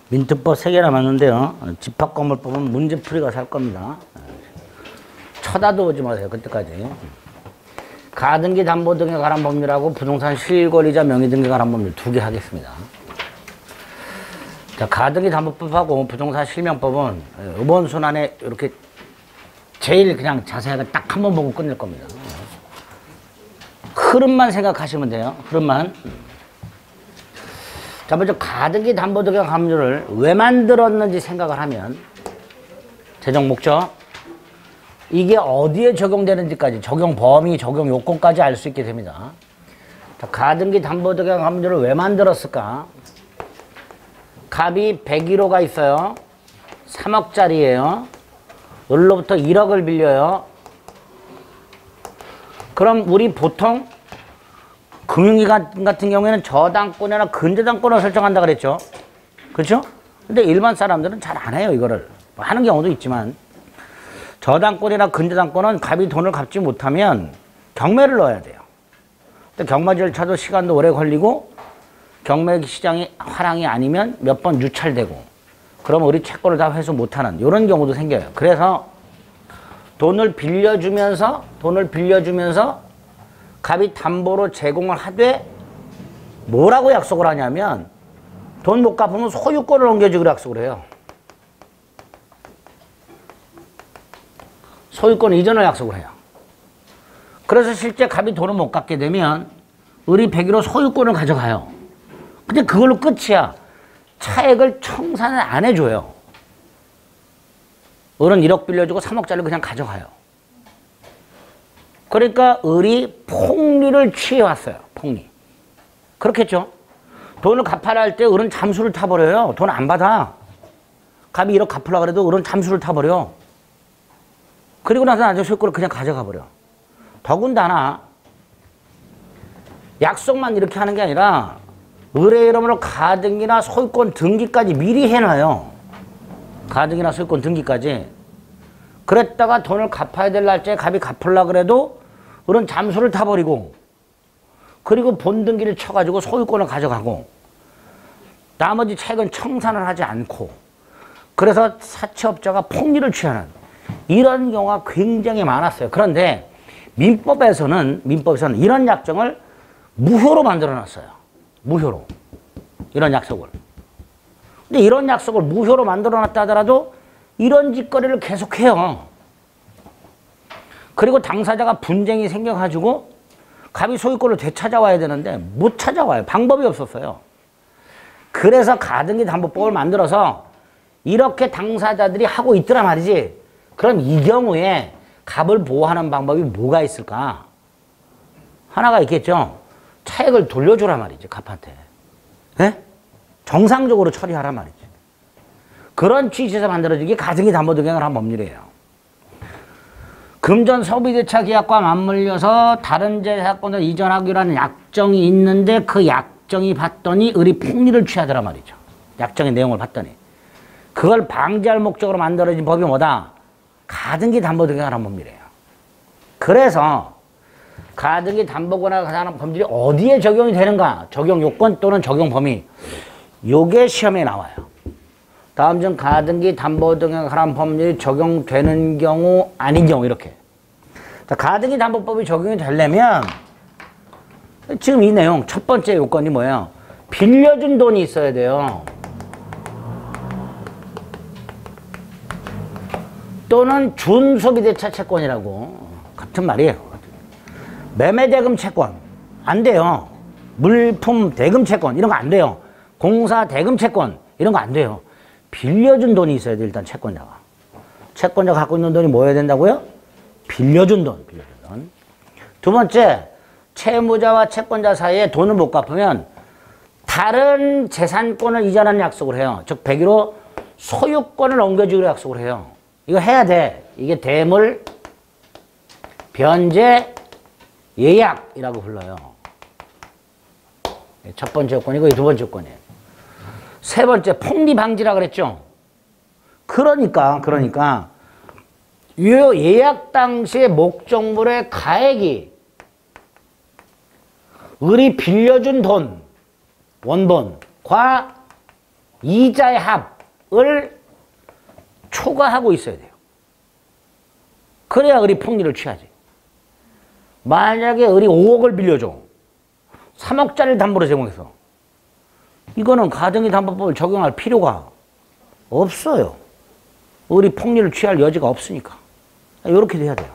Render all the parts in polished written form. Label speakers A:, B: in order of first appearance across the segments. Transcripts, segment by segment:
A: 민트법 3개 남았는데요. 집합건물법은 문제풀이가 살 겁니다. 쳐다도 보지 마세요. 그때까지. 가등기 담보 등에 관한 법률하고 부동산 실권이자 명의 등에 관한 법률 2개 하겠습니다. 자, 가등기 담보법하고 부동산 실명법은 이번 순환에 이렇게 제일 그냥 자세하게 딱 한 번 보고 끝낼 겁니다. 흐름만 생각하시면 돼요. 흐름만. 자, 먼저 가등기 담보 등의 법률을 왜 만들었는지 생각을 하면 재정 목적, 이게 어디에 적용되는지까지, 적용 범위, 적용 요건까지 알 수 있게 됩니다. 자, 가등기 담보 등의 법률을 왜 만들었을까? 값이 101호가 있어요. 3억짜리예요. 을로부터 1억을 빌려요. 그럼 우리 보통 금융기관 같은 경우에는 저당권이나 근저당권을 설정한다 그랬죠. 그렇죠? 근데 일반 사람들은 잘 안 해요, 이거를. 하는 경우도 있지만 저당권이나 근저당권은 갑이 돈을 갚지 못하면 경매를 넣어야 돼요. 근데 경매 절차도 시간도 오래 걸리고 경매 시장이 화랑이 아니면 몇 번 유찰되고 그러면 우리 채권을 다 회수 못하는 이런 경우도 생겨요. 그래서 돈을 빌려주면서 갑이 담보로 제공을 하되 뭐라고 약속을 하냐면 돈 못 갚으면 소유권을 옮겨주기로 약속을 해요. 소유권 이전을 약속을 해요. 그래서 실제 갑이 돈을 못 갚게 되면 을이 101호 소유권을 가져가요. 근데 그걸로 끝이야. 차액을 청산을 안 해줘요. 을은 1억 빌려주고 3억짜리를 그냥 가져가요. 그러니까 을이 폭리를 취해왔어요. 폭리. 그렇겠죠? 돈을 갚아라 할 때 을은 잠수를 타버려요. 돈 안 받아. 갑이 1억 갚으려고 그래도 을은 잠수를 타버려. 그리고 나서 나중에 소유권을 그냥 가져가 버려. 더군다나 약속만 이렇게 하는 게 아니라 을의 이름으로 가등기나 소유권 등기까지 미리 해놔요. 가등기나 소유권 등기까지. 그랬다가 돈을 갚아야 될 날짜에 갑이 갚으려고 그래도 을은 잠수를 타버리고 그리고 본등기를 쳐가지고 소유권을 가져가고 나머지 차익은 청산을 하지 않고 그래서 사채업자가 폭리를 취하는 이런 경우가 굉장히 많았어요. 그런데 민법에서는 이런 약정을 무효로 만들어놨어요. 무효로. 이런 약속을. 근데 이런 약속을 무효로 만들어놨다 하더라도 이런 짓거리를 계속해요. 그리고 당사자가 분쟁이 생겨가지고 갑이 소유권을 되찾아와야 되는데 못 찾아와요. 방법이 없었어요. 그래서 가등기 담보법을 만들어서 이렇게 당사자들이 하고 있더란 말이지. 그럼 이 경우에 갑을 보호하는 방법이 뭐가 있을까? 하나가 있겠죠. 차액을 돌려주란 말이지, 갑한테. 네? 정상적으로 처리하란 말이지. 그런 취지에서 만들어진 게 가등기 담보 등에 관한 법률이에요. 금전 소비대차 계약과 맞물려서 다른 재산권을 이전하기로 하는 약정이 있는데 그 약정이 봤더니 을이 폭리를 취하더란 말이죠. 약정의 내용을 봤더니. 그걸 방지할 목적으로 만들어진 법이 뭐다? 가등기 담보 등에 관한 법률이에요. 그래서 가등기 담보권에 관한 법률이 어디에 적용이 되는가? 적용 요건 또는 적용 범위. 요게 시험에 나와요. 다음 중 가등기 담보 등에 관한 법률이 적용되는 경우 아닌 경우 이렇게. 자, 가등기 담보법이 적용이 되려면 지금 이 내용 첫 번째 요건이 뭐예요? 빌려준 돈이 있어야 돼요. 또는 준소비대차 채권이라고 같은 말이에요. 매매대금 채권 안 돼요. 물품 대금 채권 이런 거 안 돼요. 공사 대금 채권 이런 거 안 돼요. 빌려준 돈이 있어야 돼. 일단 채권자가. 채권자가 갖고 있는 돈이 뭐여야 된다고요? 빌려준 돈. 두 번째, 채무자와 채권자 사이에 돈을 못 갚으면 다른 재산권을 이전하는 약속을 해요. 즉 101호 소유권을 넘겨주기로 약속을 해요. 이거 해야 돼. 이게 대물 변제 예약이라고 불러요. 첫 번째 요건이고 두 번째 요건이에요. 세 번째 폭리 방지라 그랬죠. 그러니까 이 예약 당시의 목적물의 가액이 을이 빌려준 돈 원본과 이자의 합을 초과하고 있어야 돼요. 그래야 을이 폭리를 취하지. 만약에 을이 5억을 빌려줘. 3억짜리를 담보로 제공해서. 이거는 가등기 담보법을 적용할 필요가 없어요. 을이 폭리를 취할 여지가 없으니까. 이렇게 돼야 돼요.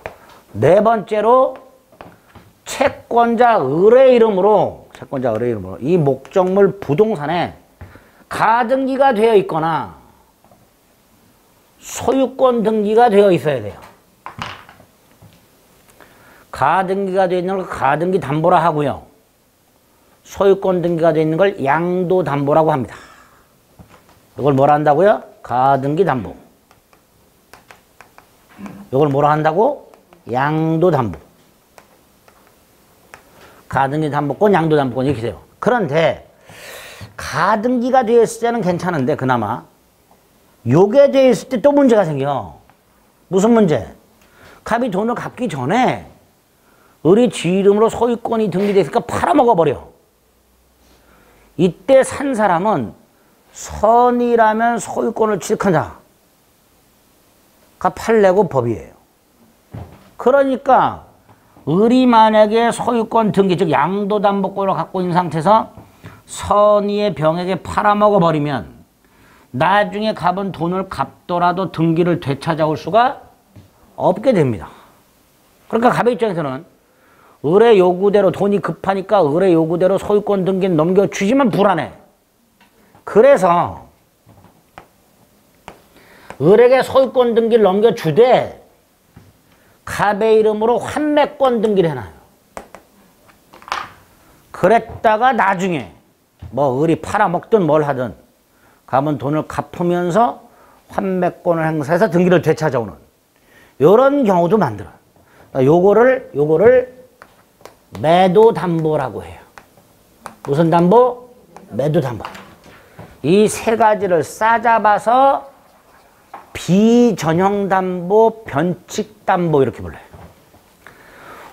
A: 네 번째로 채권자 을의 이름으로 이 목적물 부동산에 가등기가 되어 있거나 소유권 등기가 되어 있어야 돼요. 가등기가 되어 있는 걸 가등기 담보라 하고요. 소유권 등기가 되어 있는 걸 양도 담보라고 합니다. 이걸 뭐라 한다고요? 가등기 담보. 이걸 뭐라 한다고? 양도 담보. 가등기 담보권, 양도 담보권 이렇게 돼요. 그런데 가등기가 되어 있을 때는 괜찮은데 그나마 요게 되어 있을 때 또 문제가 생겨. 무슨 문제? 갑이 돈을 갚기 전에 을이 지 이름으로 소유권이 등기되어 있으니까 팔아먹어버려. 이때 산 사람은 선이라면 소유권을 취득한 자가 팔려고 법이에요. 그러니까 을이 만약에 소유권 등기, 즉 양도담보권을 갖고 있는 상태에서 선의의 병에게 팔아먹어버리면 나중에 갑은 돈을 갚더라도 등기를 되찾아올 수가 없게 됩니다. 그러니까 갑의 입장에서는 을의 요구대로 돈이 급하니까 을의 요구대로 소유권 등기는 넘겨주지만 불안해. 그래서 을에게 소유권 등기를 넘겨주되 갑의 이름으로 환매권 등기를 해놔요. 그랬다가 나중에 뭐 을이 팔아먹든 뭘 하든 갑은 돈을 갚으면서 환매권을 행사해서 등기를 되찾아오는 이런 경우도 만들어요. 요거를 매도담보라고 해요. 무슨 담보? 매도담보. 이 세 가지를 싸잡아서 비전형담보, 변칙담보 이렇게 불러요.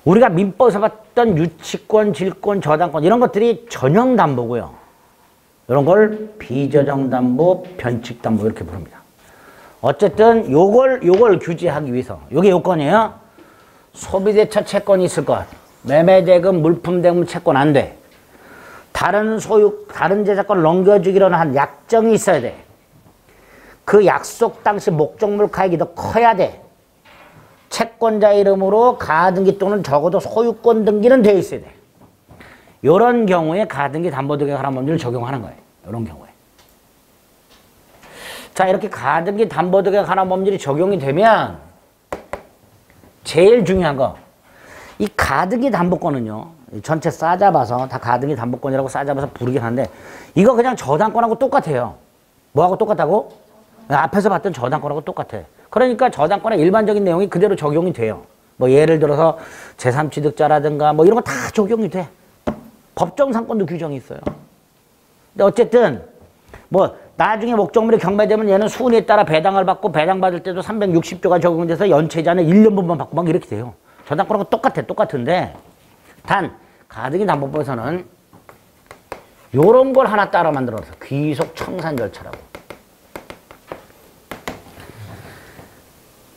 A: 우리가 민법에서 봤던 유치권, 질권, 저당권 이런 것들이 전형담보고요. 이런 걸 비전형담보, 변칙담보 이렇게 부릅니다. 어쨌든 요걸 규제하기 위해서 요게 요건이에요. 소비대처 채권이 있을 것. 매매대금, 물품대금 채권 안 돼. 다른 제자권을 넘겨주기로 한 약정이 있어야 돼. 그 약속 당시 목적물 가액이 더 커야 돼. 채권자 이름으로 가등기 또는 적어도 소유권 등기는 되어 있어야 돼. 이런 경우에 가등기 담보등기 관할법률을 적용하는 거예요. 이런 경우에. 자, 이렇게 가등기 담보등기 관할법률이 적용이 되면 제일 중요한 거, 이 가등기 담보권은요, 전체 싸잡아서 다 가등기 담보권이라고 싸잡아서 부르긴 하는데 이거 그냥 저당권하고 똑같아요. 뭐하고 똑같다고? 앞에서 봤던 저당권하고 똑같아. 그러니까 저당권의 일반적인 내용이 그대로 적용이 돼요. 뭐 예를 들어서 제3취득자라든가 뭐 이런 거 다 적용이 돼. 법정상권도 규정이 있어요. 근데 어쨌든 뭐 나중에 목적물이 경매되면 얘는 수은에 따라 배당을 받고 배당받을 때도 360조가 적용돼서 연체자는 1년분만 받고 막 이렇게 돼요. 저당권하고 똑같은데 단 가등기 담보법에서는 요런 걸 하나 따라 만들어서 귀속 청산 절차라고.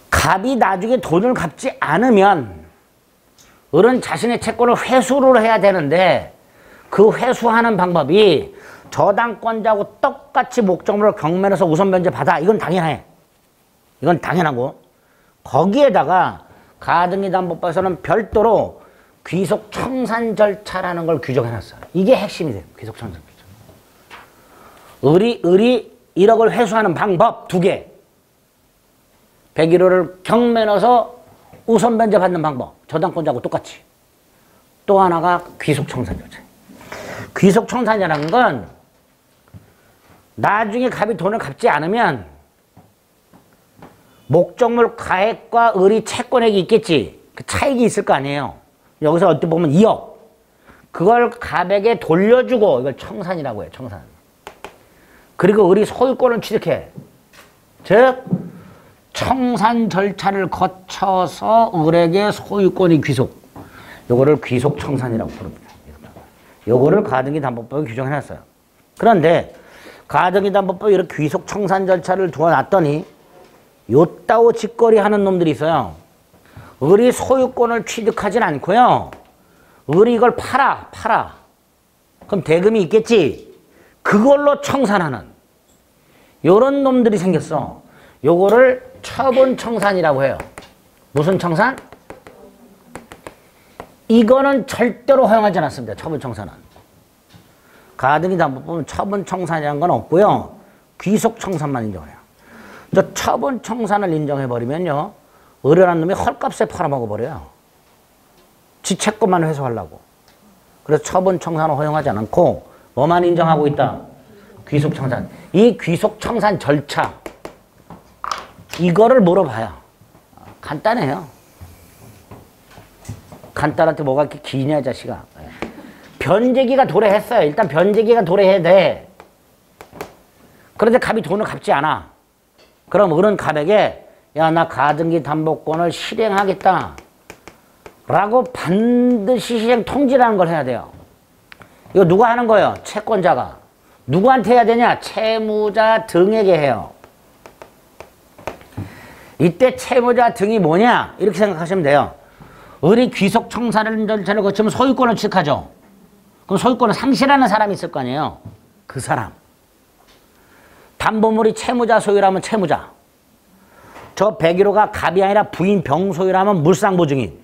A: 갑이 나중에 돈을 갚지 않으면 을은 자신의 채권을 회수를 해야 되는데 그 회수하는 방법이 저당권자하고 똑같이 목적물을 경매해서 우선 변제 받아. 이건 당연해. 이건 당연하고 거기에다가 가등기 담보법에서는 별도로 귀속 청산 절차라는 걸 규정해놨어요. 이게 핵심이 돼요. 귀속 청산 절차. 을이 1억을 회수하는 방법 2개. 101호를 경매 넣어서 우선 변제 받는 방법. 저당권자하고 똑같이. 또 하나가 귀속 청산 절차. 귀속 청산이라는 건 나중에 갑이 돈을 갚지 않으면 목적물 가액과 을이 채권액이 있겠지. 그 차익이 있을 거 아니에요. 여기서 어떻게 보면 2억. 그걸 갑에게 돌려주고 이걸 청산이라고 해요. 청산. 그리고 을이 소유권을 취득해. 즉 청산 절차를 거쳐서 을에게 소유권이 귀속. 요거를 귀속 청산이라고 부릅니다. 요거를 가등기 담보법에 규정해놨어요. 그런데 가등기담보법 이렇게 귀속청산 절차를 두어놨더니 요따오 짓거리 하는 놈들이 있어요. 을이 소유권을 취득하진 않고요. 을이 이걸 팔아. 그럼 대금이 있겠지. 그걸로 청산하는 요런 놈들이 생겼어. 요거를 처분청산이라고 해요. 무슨 청산? 이거는 절대로 허용하지 않았습니다. 처분청산은. 가등기담보법은 처분청산이라는 건 없고요. 귀속청산만 인정해요. 저 처분청산을 인정해버리면요. 을이라는 놈이 헐값에 팔아먹어버려요. 지 채권만 회수하려고. 그래서 처분청산을 허용하지 않고 뭐만 인정하고 있다? 귀속청산. 이 귀속청산 절차 이거를 물어봐요. 간단해요. 간단한테 뭐가 이렇게 기냐 이 자식아. 변제기가 도래했어요. 일단 변제기가 도래해야 돼. 그런데 갑이 돈을 갚지 않아. 그럼 을은 갑에게 야, 나 가등기 담보권을 실행하겠다 라고 반드시 실행 통지라는 걸 해야 돼요. 이거 누가 하는 거예요? 채권자가. 누구한테 해야 되냐? 채무자 등에게 해요. 이때 채무자 등이 뭐냐? 이렇게 생각하시면 돼요. 을이 귀속청산 절차를 거치면 소유권을 취득하죠. 그럼 소유권을 상실하는 사람이 있을 거 아니에요. 그 사람. 담보물이 채무자 소유라면 채무자. 저 101호가 갑이 아니라 부인 병 소유라면 물상보증인.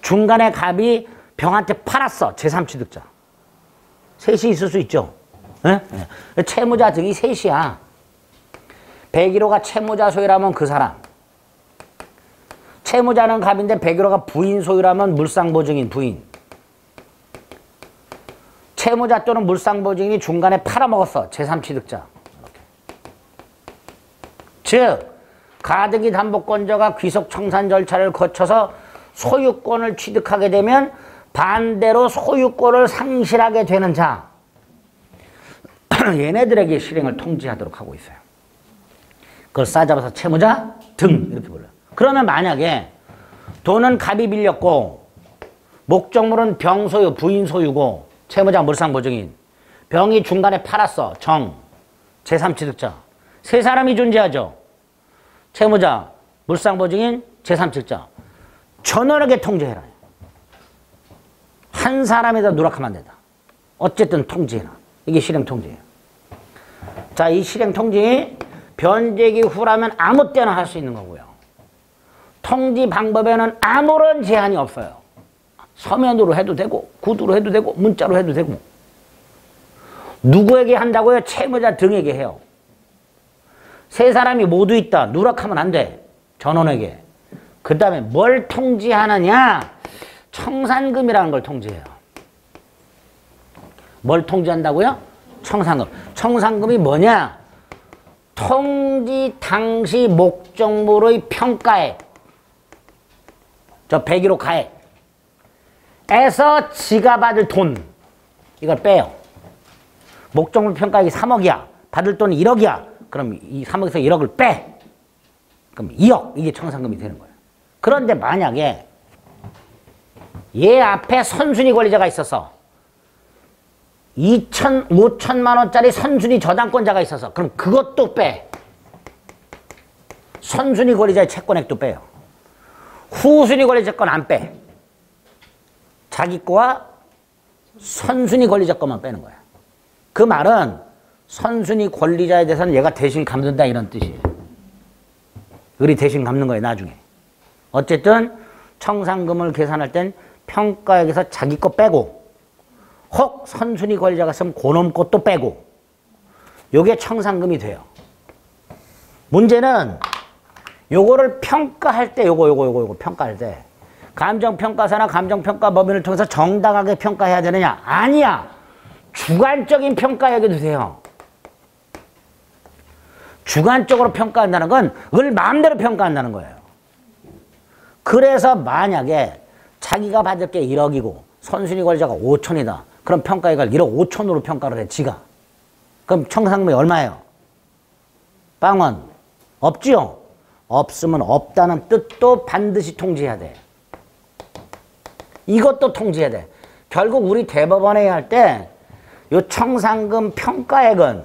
A: 중간에 갑이 병한테 팔았어. 제3취득자. 셋이 있을 수 있죠. 네? 네. 채무자 등이 셋이야. 101호가 채무자 소유라면 그 사람. 채무자는 갑인데 101호가 부인 소유라면 물상보증인 부인. 채무자 또는 물상보증인이 중간에 팔아먹었어. 제3취득자. 즉 가등기 담보권자가 귀속청산 절차를 거쳐서 소유권을 취득하게 되면 반대로 소유권을 상실하게 되는 자 얘네들에게 실행을 통지하도록 하고 있어요. 그걸 싸잡아서 채무자 등 이렇게 불러요. 그러면 만약에 돈은 갑이 빌렸고 목적물은 병 소유, 부인 소유고 채무자 물상보증인 병이 중간에 팔았어. 정, 제3취득자. 세 사람이 존재하죠. 채무자, 물상보증인, 제3취득자. 전원에게 통지해라. 한 사람에다 누락하면 안 된다. 어쨌든 통지해라. 이게 실행통지예요. 자, 이 실행통지 변제기 후라면 아무 때나 할 수 있는 거고요. 통지 방법에는 아무런 제한이 없어요. 서면으로 해도 되고 구두로 해도 되고 문자로 해도 되고. 누구에게 한다고요? 채무자 등에게 해요. 세 사람이 모두 있다. 누락하면 안 돼. 전원에게. 그 다음에 뭘 통지하느냐? 청산금이라는 걸 통지해요. 뭘 통지한다고요? 청산금. 청산금이 뭐냐? 통지 당시 목적물의 평가액. 저 101호 가액에서 지가 받을 돈. 이걸 빼요. 목적물 평가액이 3억이야. 받을 돈이 1억이야. 그럼 이 3억에서 1억을 빼. 그럼 2억. 이게 청산금이 되는 거예요. 그런데 만약에 얘 앞에 선순위 권리자가 있어서 5천만 원짜리 선순위 저당권자가 있어서 그럼 그것도 빼. 선순위 권리자의 채권액도 빼요. 후순위 권리자 건 안 빼. 자기 거와 선순위 권리자 것만 빼는 거야. 그 말은 선순위 권리자에 대해서는 얘가 대신 갚는다 이런 뜻이에요. 을이 대신 갚는 거예요. 나중에. 어쨌든 청산금을 계산할 땐 평가액에서 자기 거 빼고 혹 선순위 권리자가 있으면 그놈 것도 빼고 요게 청산금이 돼요. 문제는 요거를 평가할 때 요거 평가할 때 감정평가사나 감정평가법인을 통해서 정당하게 평가해야 되느냐? 아니야. 주관적인 평가액이 돼요. 주관적으로 평가한다는 건 을 마음대로 평가한다는 거예요. 그래서 만약에 자기가 받을 게 1억이고 선순위 권리자가 5천이다. 그럼 평가액을 1억 5천으로 평가를 해, 지가. 그럼 청산금이 얼마예요? 빵원. 없지요? 없으면 없다는 뜻도 반드시 통지해야 돼. 이것도 통지해야 돼. 결국 우리 대법원에 할 때 요 청산금 평가액은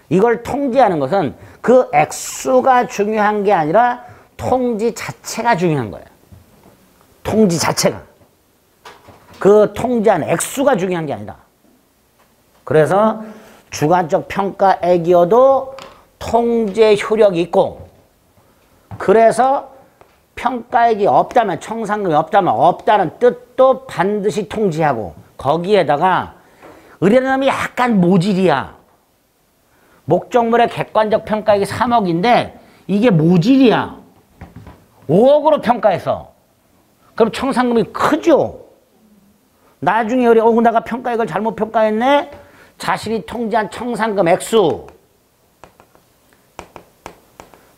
A: 이걸 통지하는 것은 그 액수가 중요한 게 아니라 통지 자체가 중요한 거예요. 통지 자체가. 그 통지한 액수가 중요한 게 아니다. 그래서 주관적 평가액이어도 통제 효력이 있고, 그래서 평가액이 없다면, 청산금이 없다면 없다는 뜻도 반드시 통지하고, 거기에다가 의뢰인이 약간 모질이야. 목적물의 객관적 평가액이 3억인데 이게 모질이야. 5억으로 평가해서. 그럼 청산금이 크죠. 나중에 우리 내가 평가액을 잘못 평가했네. 자신이 통지한 청산금 액수.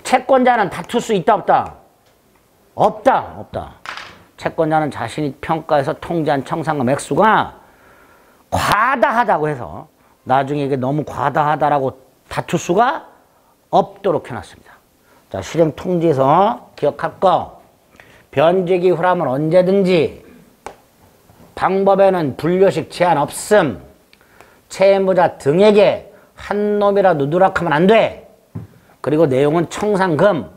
A: 채권자는 다툴 수 있다 없다? 없다. 없다. 채권자는 자신이 평가해서 통지한 청산금 액수가 과다하다고 해서 나중에 이게 너무 과다하다라고 다툴 수가 없도록 해놨습니다. 자, 실행 통지에서 기억할 거. 변제기 후람은 언제든지, 방법에는 분료식 제한 없음, 채무자 등에게 한 놈이라도 누락하면 안 돼. 그리고 내용은 청산금.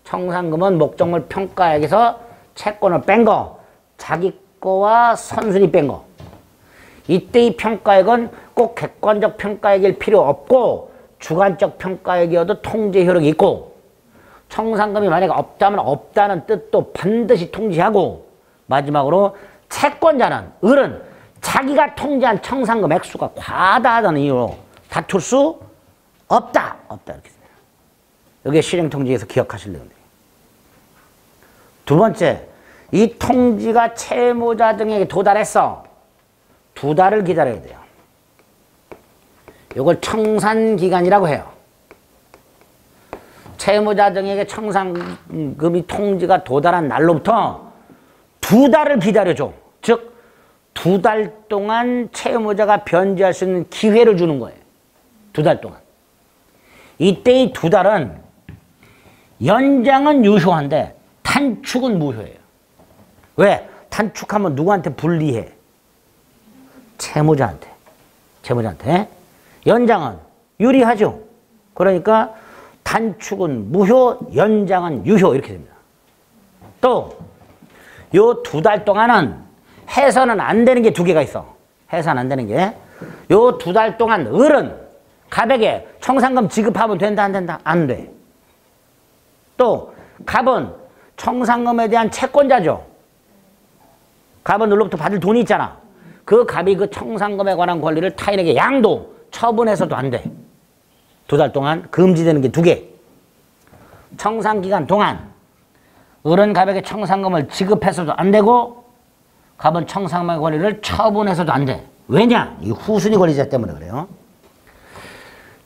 A: 청산금은 목적물 평가액에서 채권을 뺀 거, 자기 거와 선순위 뺀 거. 이때의 평가액은 꼭 객관적 평가액일 필요 없고 주관적 평가액이어도 통제 효력이 있고, 청산금이 만약에 없다면 없다는 뜻도 반드시 통지하고, 마지막으로 채권자는, 을은 자기가 통지한 청산금 액수가 과다하다는 이유로 다툴 수 없다. 없다. 이렇게 씁니다. 이게 실행통지에서 기억하실 내용입니다. 두 번째, 이 통지가 채무자 등에게 도달했어. 2달을 기다려야 돼요. 이걸 청산기간이라고 해요. 채무자 등에게 청산금이 통지가 도달한 날로부터 2달을 기다려줘. 즉 2달 동안 채무자가 변제할 수 있는 기회를 주는 거예요. 2달 동안. 이때의 2달은 연장은 유효한데 단축은 무효예요. 왜? 단축하면 누구한테 불리해? 채무자한테. 채무자한테. 연장은 유리하죠. 그러니까 단축은 무효, 연장은 유효, 이렇게 됩니다. 또 요 2달 동안은 해서는 안 되는 게 2개가 있어. 해서는 안 되는 게. 요 2달 동안 을은 갑에게 청산금 지급하면 된다, 안 된다? 안 돼. 또 갑은 청산금에 대한 채권자죠. 갑은 을로부터 받을 돈이 있잖아. 그 갑이 그 청산금에 관한 권리를 타인에게 양도, 처분해서도 안 돼. 2달 동안 금지되는 게 2개. 청산기간 동안 을은 갑에게 청산금을 지급해서도 안 되고, 갑은 청산금의 권리를 처분해서도 안 돼. 왜냐? 이 후순위 권리자 때문에 그래요.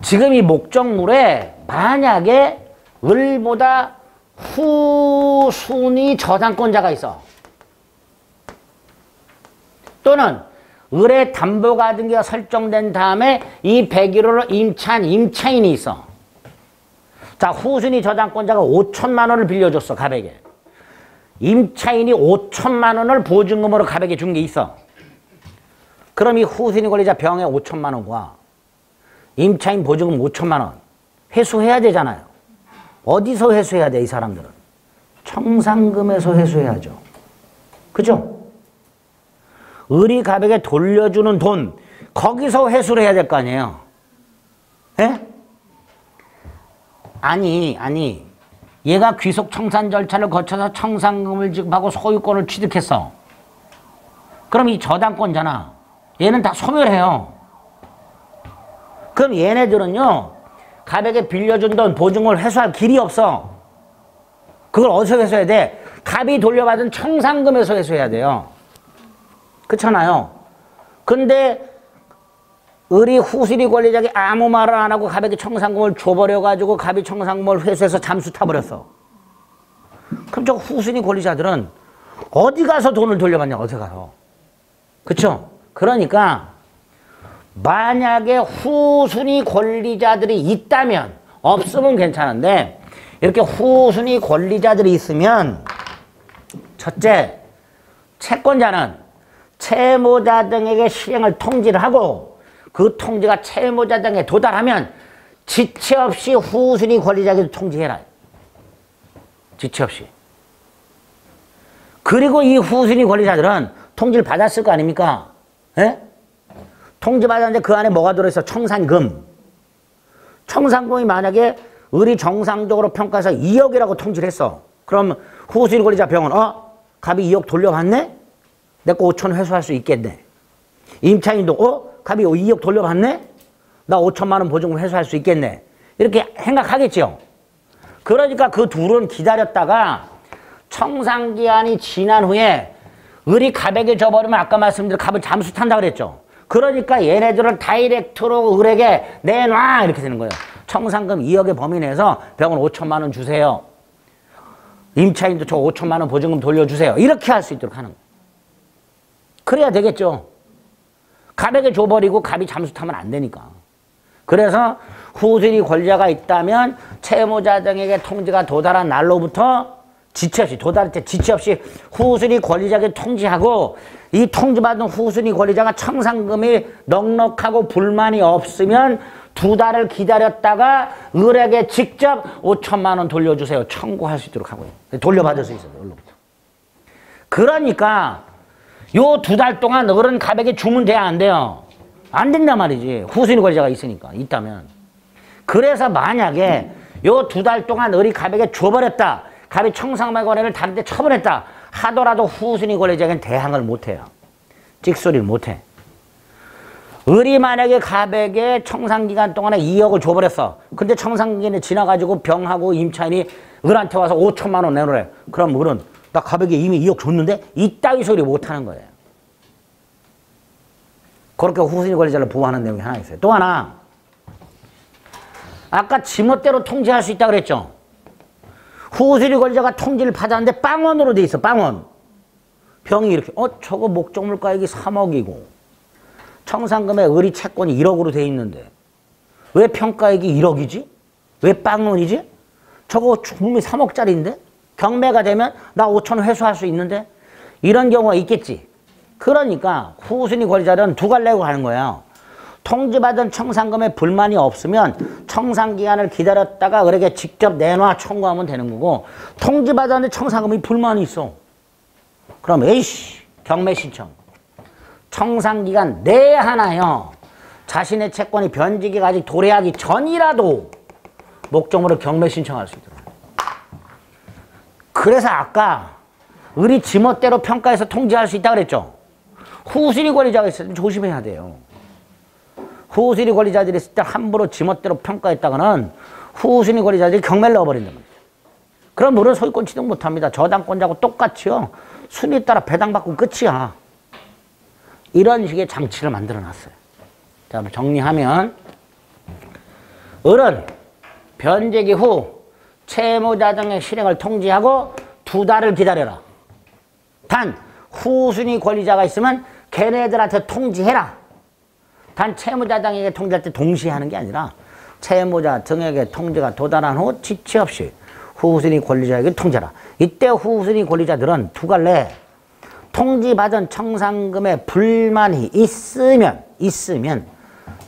A: 지금 이 목적물에 만약에 을보다 후순위 저당권자가 있어. 또는 을의 담보가등기가 설정된 다음에 이 101호를 임차한 임차인이 있어. 자, 후순위 저당권자가 5천만 원을 빌려줬어, 갑에게. 임차인이 5천만 원을 보증금으로 갑에게 준 게 있어. 그럼 이 후순위 권리자 병에 5천만 원과 임차인 보증금 5천만 원 회수해야 되잖아요. 어디서 회수해야 돼, 이 사람들은? 청산금에서 회수해야죠. 그죠? 을이 갑에게 돌려주는 돈, 거기서 회수를 해야 될 거 아니에요. 예? 아니. 얘가 귀속 청산 절차를 거쳐서 청산금을 지급하고 소유권을 취득했어. 그럼 이 저당권자나 얘는 다 소멸해요. 그럼 얘네들은요, 갑에게 빌려준 돈 보증금을 회수할 길이 없어. 그걸 어디서 회수해야 돼? 갑이 돌려받은 청산금에서 회수해야 돼요. 그렇잖아요. 근데 을이 후순위 권리자에게 아무 말을 안 하고 갑에게 청산금을 줘버려가지고 갑이 청산금을 회수해서 잠수 타버렸어. 그럼 저 후순위 권리자들은 어디 가서 돈을 돌려받냐, 어디 가서. 그쵸? 그러니까 만약에 후순위 권리자들이 있다면, 없으면 괜찮은데 이렇게 후순위 권리자들이 있으면, 첫째, 채권자는 채무자 등에게 실행을 통지를 하고 그 통지가 채무자 등에 도달하면 지체 없이 후순위 권리자에게 통지해라. 지체 없이. 그리고 이 후순위 권리자들은 통지를 받았을 거 아닙니까? 예? 통지 받았는데 그 안에 뭐가 들어있어? 청산금. 청산금이 만약에 을이 정상적으로 평가해서 2억이라고 통지를 했어. 그럼 후순위 권리자 병원, 갑이 2억 돌려받네? 내 거 5천 회수할 수 있겠네. 임차인도, 갑이 2억 돌려받네? 나 5천만 원 보증금 회수할 수 있겠네. 이렇게 생각하겠죠. 그러니까 그 둘은 기다렸다가 청산기한이 지난 후에 을이 갑에게 줘버리면 아까 말씀드린 갑을 잠수 탄다 그랬죠. 그러니까 얘네들은 다이렉트로 을에게 내놔 이렇게 되는 거예요. 청산금 2억의 범위 내에서 병원 5천만 원 주세요. 임차인도 저 5천만 원 보증금 돌려주세요. 이렇게 할 수 있도록 하는 거예요. 그래야 되겠죠. 갑에게 줘버리고 갑이 잠수 타면 안 되니까. 그래서 후순위 권리자가 있다면 채무자 등에게 통지가 도달한 날로부터 지체 없이, 도달할 때 지체 없이 후순위 권리자에게 통지하고, 이 통지받은 후순위 권리자가 청산금이 넉넉하고 불만이 없으면 2달을 기다렸다가 을에게 직접 5천만 원 돌려주세요. 청구할 수 있도록 하고요. 돌려받을 수 있어요. 을로부터. 그러니까 요 2달 동안 을은 갑에게 주면 돼야 안 돼요? 안 된단 말이지. 후순위 권리자가 있으니까, 있다면. 그래서 만약에 요 2달 동안 을이 갑에게 줘버렸다. 갑이 청산금의 거래를 다른 데 처분했다 하더라도 후순위 권리자에게는 대항을 못해요. 찍소리를 못해. 을이 만약에 갑에게 청산기간 동안에 2억을 줘버렸어. 근데 청산기간이 지나가지고 병하고 임차인이 을한테 와서 5천만 원 내놓으래. 그럼 을은 나 갑에게 이미 2억 줬는데? 이따위 소리 못하는 거예요. 그렇게 후순위 권리자를 보호하는 내용이 하나 있어요. 또 하나, 아까 지멋대로 통지할 수 있다고 그랬죠. 후순위 권리자가 통지를 받았는데 빵원으로 돼 있어. 빵원. 병이 이렇게 저거 목적물가액이 3억이고 청산금의 을이 채권이 1억으로 돼 있는데 왜 평가액이 1억이지? 왜 빵원이지? 저거 분명히 3억짜리인데? 경매가 되면 나 5천 원 회수할 수 있는데? 이런 경우가 있겠지. 그러니까 후순위 권리자는 2갈 내고 가는 거예요. 통지받은 청산금에 불만이 없으면 청산기간을 기다렸다가 을에게 직접 내놔 청구하면 되는 거고, 통지받았는데 청산금이 불만이 있어. 그럼 에이씨 경매 신청. 청산기간 내에 하나요. 자신의 채권이 변지기가 아직 도래하기 전이라도 목적물을 경매 신청할 수 있도록. 그래서 아까 을이 지멋대로 평가해서 통지할 수 있다고 그랬죠. 후순위 권리자가 있을 때 조심해야 돼요. 후순위 권리자들이 있을 때 함부로 지멋대로 평가했다가는 후순위 권리자들이 경매를 넣어버린단 말이에요. 그럼 물은 소유권 취득 못합니다. 저당권자하고 똑같이요. 순위 따라 배당받고 끝이야. 이런 식의 장치를 만들어놨어요. 자, 정리하면 을은 변제기 후 채무자 등의 실행을 통지하고 2달을 기다려라. 단 후순위 권리자가 있으면 걔네들한테 통지해라. 단 채무자 등에게 통지할 때 동시에 하는 게 아니라 채무자 등에게 통지가 도달한 후 지체 없이 후순위 권리자에게 통지하라. 이때 후순위 권리자들은 2갈 내에 통지받은 청산금에 불만이 있으면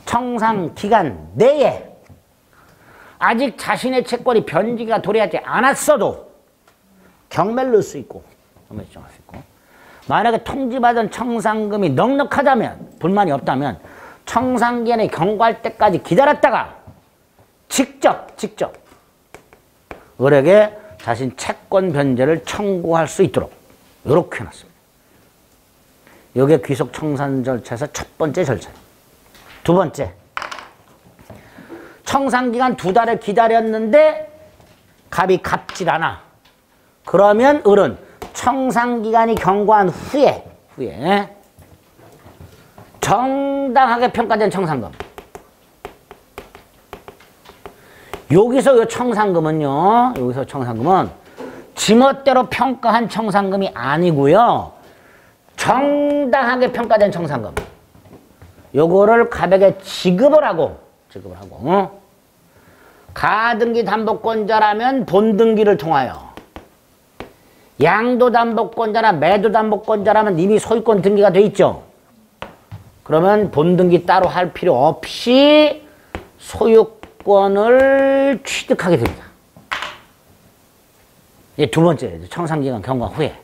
A: 청산기간 내에 아직 자신의 채권이 변지가 도래하지 않았어도 경매를 넣을 수 있고, 만약에 통지받은 청산금이 넉넉하다면, 불만이 없다면 청산기간에 경과할 때까지 기다렸다가 직접 을에게 자신 채권 변제를 청구할 수 있도록 이렇게 해놨습니다. 이게 귀속청산 절차에서 첫 번째 절차예요. 두 번째, 청산기간 2달을 기다렸는데 갑이 갚질 않아. 그러면 을은 청산기간이 경과한 후에 정당하게 평가된 청산금, 여기서 이 청산금은요, 지멋대로 평가한 청산금이 아니고요, 정당하게 평가된 청산금, 요거를 갑에게 지급을 하고 가등기 담보권자라면 본등기를 통하여, 양도담보권자나 매도담보권자라면 이미 소유권 등기가 돼 있죠. 그러면 본등기 따로 할 필요 없이 소유 소유권을 취득하게 됩니다. 이제 두 번째, 청산기간 경과 후에.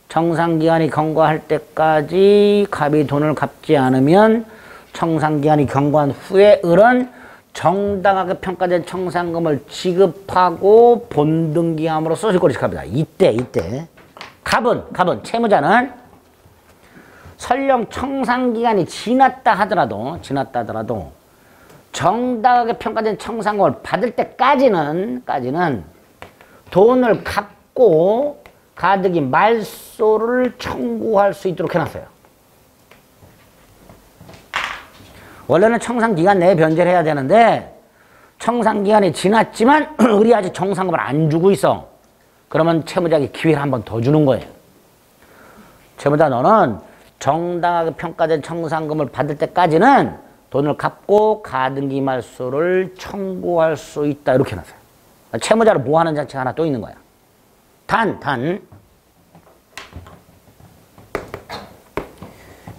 A: 청산기간이 경과할 때까지 갑이 돈을 갚지 않으면 청산기간이 경과한 후에 을은 정당하게 평가된 청산금을 지급하고 본등기함으로써 소유권을 지급합니다. 이때 갑은 채무자는 설령 청산기간이 지났다 하더라도 정당하게 평가된 청산금을 받을 때까지는 돈을 갚고 가득이 말소를 청구할 수 있도록 해놨어요. 원래는 청산기간 내에 변제를 해야 되는데 청산기간이 지났지만 을이 아직 청산금을 안 주고 있어. 그러면 채무자에게 기회를 한 번 더 주는 거예요. 채무자 너는 정당하게 평가된 청산금을 받을 때까지는 돈을 갚고 가등기 말소를 청구할 수 있다. 이렇게 해놨어요. 채무자를 보호하는 장치가 하나 또 있는 거야.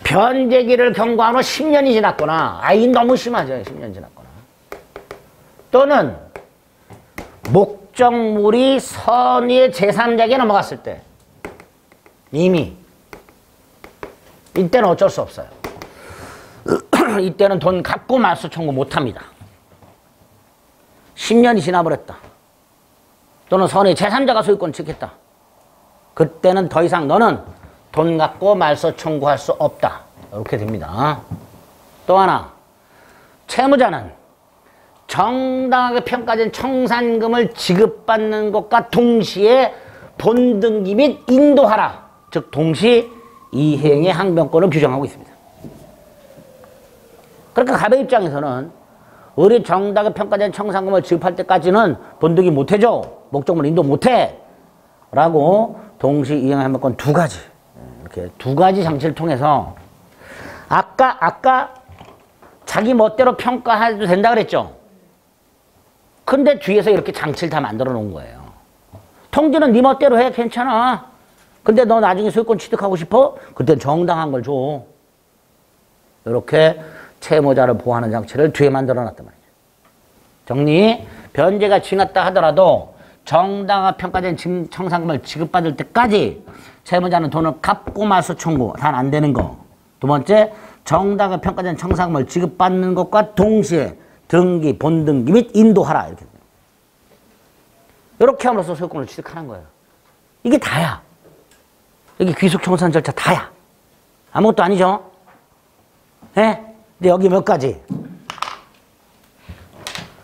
A: 변제기를 경과한 후 10년이 지났거나, 이 너무 심하죠. 10년 지났거나. 또는 목적물이 선의의 제3자에게 넘어갔을 때, 이미 이때는 어쩔 수 없어요. 이때는 돈 갚고 말소 청구 못합니다. 10년이 지나버렸다. 또는 선의 제3자가 소유권을 지켰다. 그때는 더 이상 너는 돈 갖고 말소 청구할 수 없다. 이렇게 됩니다. 또 하나, 채무자는 정당하게 평가된 청산금을 지급받는 것과 동시에 본등기 및 인도하라. 즉 동시 이행의 항변권을 규정하고 있습니다. 그러니까 갑의 입장에서는 을이 정당하게 평가된 청산금을 지급할 때까지는 본등기 못해줘. 목적물 인도 못해. 라고 동시 이행의 항변권 두 가지. 이렇게 두 가지 장치를 통해서 아까 자기 멋대로 평가해도 된다 그랬죠. 근데 뒤에서 이렇게 장치를 다 만들어 놓은 거예요. 통지는 네 멋대로 해. 괜찮아. 근데 너 나중에 소유권 취득하고 싶어? 그땐 정당한 걸 줘. 이렇게 채무자를 보호하는 장치를 뒤에 만들어 놨단 말이죠. 정리. 변제가 지났다 하더라도 정당하게 평가된 청산금을 지급받을 때까지 채무자는 돈을 갚고 말소 청구. 단 안 되는 거. 두 번째, 정당하게 평가된 청산금을 지급받는 것과 동시에 등기, 본등기 및 인도하라. 이렇게 함으로써 소유권을 취득하는 거예요. 이게 다야. 여기 귀속청산 절차 다야. 아무것도 아니죠? 네? 근데 여기 몇 가지.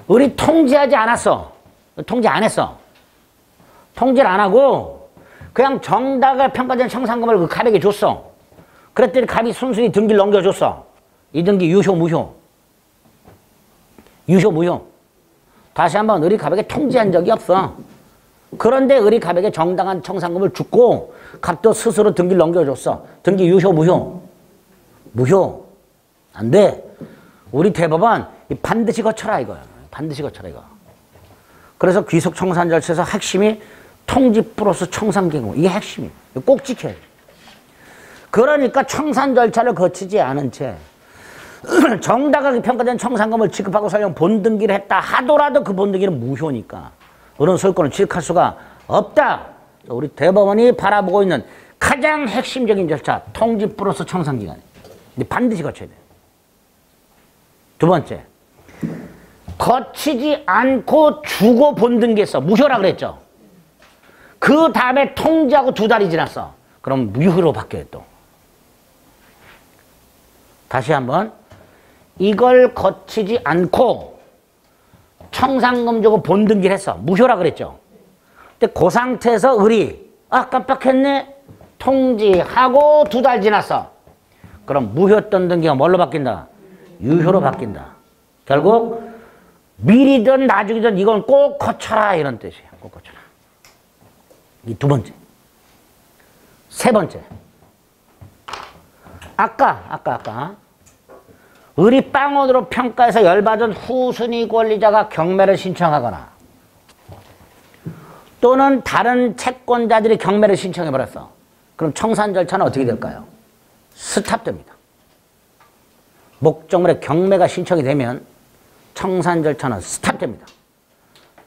A: 우리 통지하지 않았어. 통지 안 했어. 통지를 안 하고 그냥 정당하게 평가된 청산금을 그 갑에게 줬어. 그랬더니 갑이 순순히 등기를 넘겨줬어. 이 등기 유효 무효. 유효 무효. 다시 한번 을이 갑에게 통지한 적이 없어. 그런데 을이 갑에게 정당한 청산금을 주고 갑도 스스로 등기를 넘겨줬어. 등기 유효 무효. 무효. 안 돼. 우리 대법원 반드시 거쳐라 이거야. 반드시 거쳐라 이거. 그래서 귀속청산 절차에서 핵심이 통지 플러스 청산계공. 이게 핵심이에요. 꼭 지켜야 돼. 그러니까 청산 절차를 거치지 않은 채 정당하게 평가된 청산금을 지급하고 설령 본등기를 했다 하더라도 그 본등기는 무효니까 그런 소유권을 취득할 수가 없다. 우리 대법원이 바라보고 있는 가장 핵심적인 절차, 통지 플러스 청산기간. 반드시 거쳐야 돼요. 두 번째, 거치지 않고 주고 본등기했어. 무효라 그랬죠. 그 다음에 통지하고 2달이 지났어. 그럼 무효로 바뀌어요 또. 다시 한번, 이걸 거치지 않고 청산금 주고 본등기를 했어. 무효라 그랬죠. 근데 그 상태에서 을이 깜빡했네. 통지하고 2달 지났어. 그럼 무효였던 등기가 뭘로 바뀐다? 유효로 바뀐다. 결국 미리든 나중이든 이건 꼭 거쳐라 이런 뜻이에요. 꼭 거쳐라. 이 두 번째. 세 번째. 아까 을이 빵원으로 평가해서 열받은 후순위 권리자가 경매를 신청하거나 또는 다른 채권자들이 경매를 신청해버렸어. 그럼 청산 절차는 어떻게 될까요? 스탑됩니다. 목적물에 경매가 신청이 되면 청산 절차는 스탑됩니다.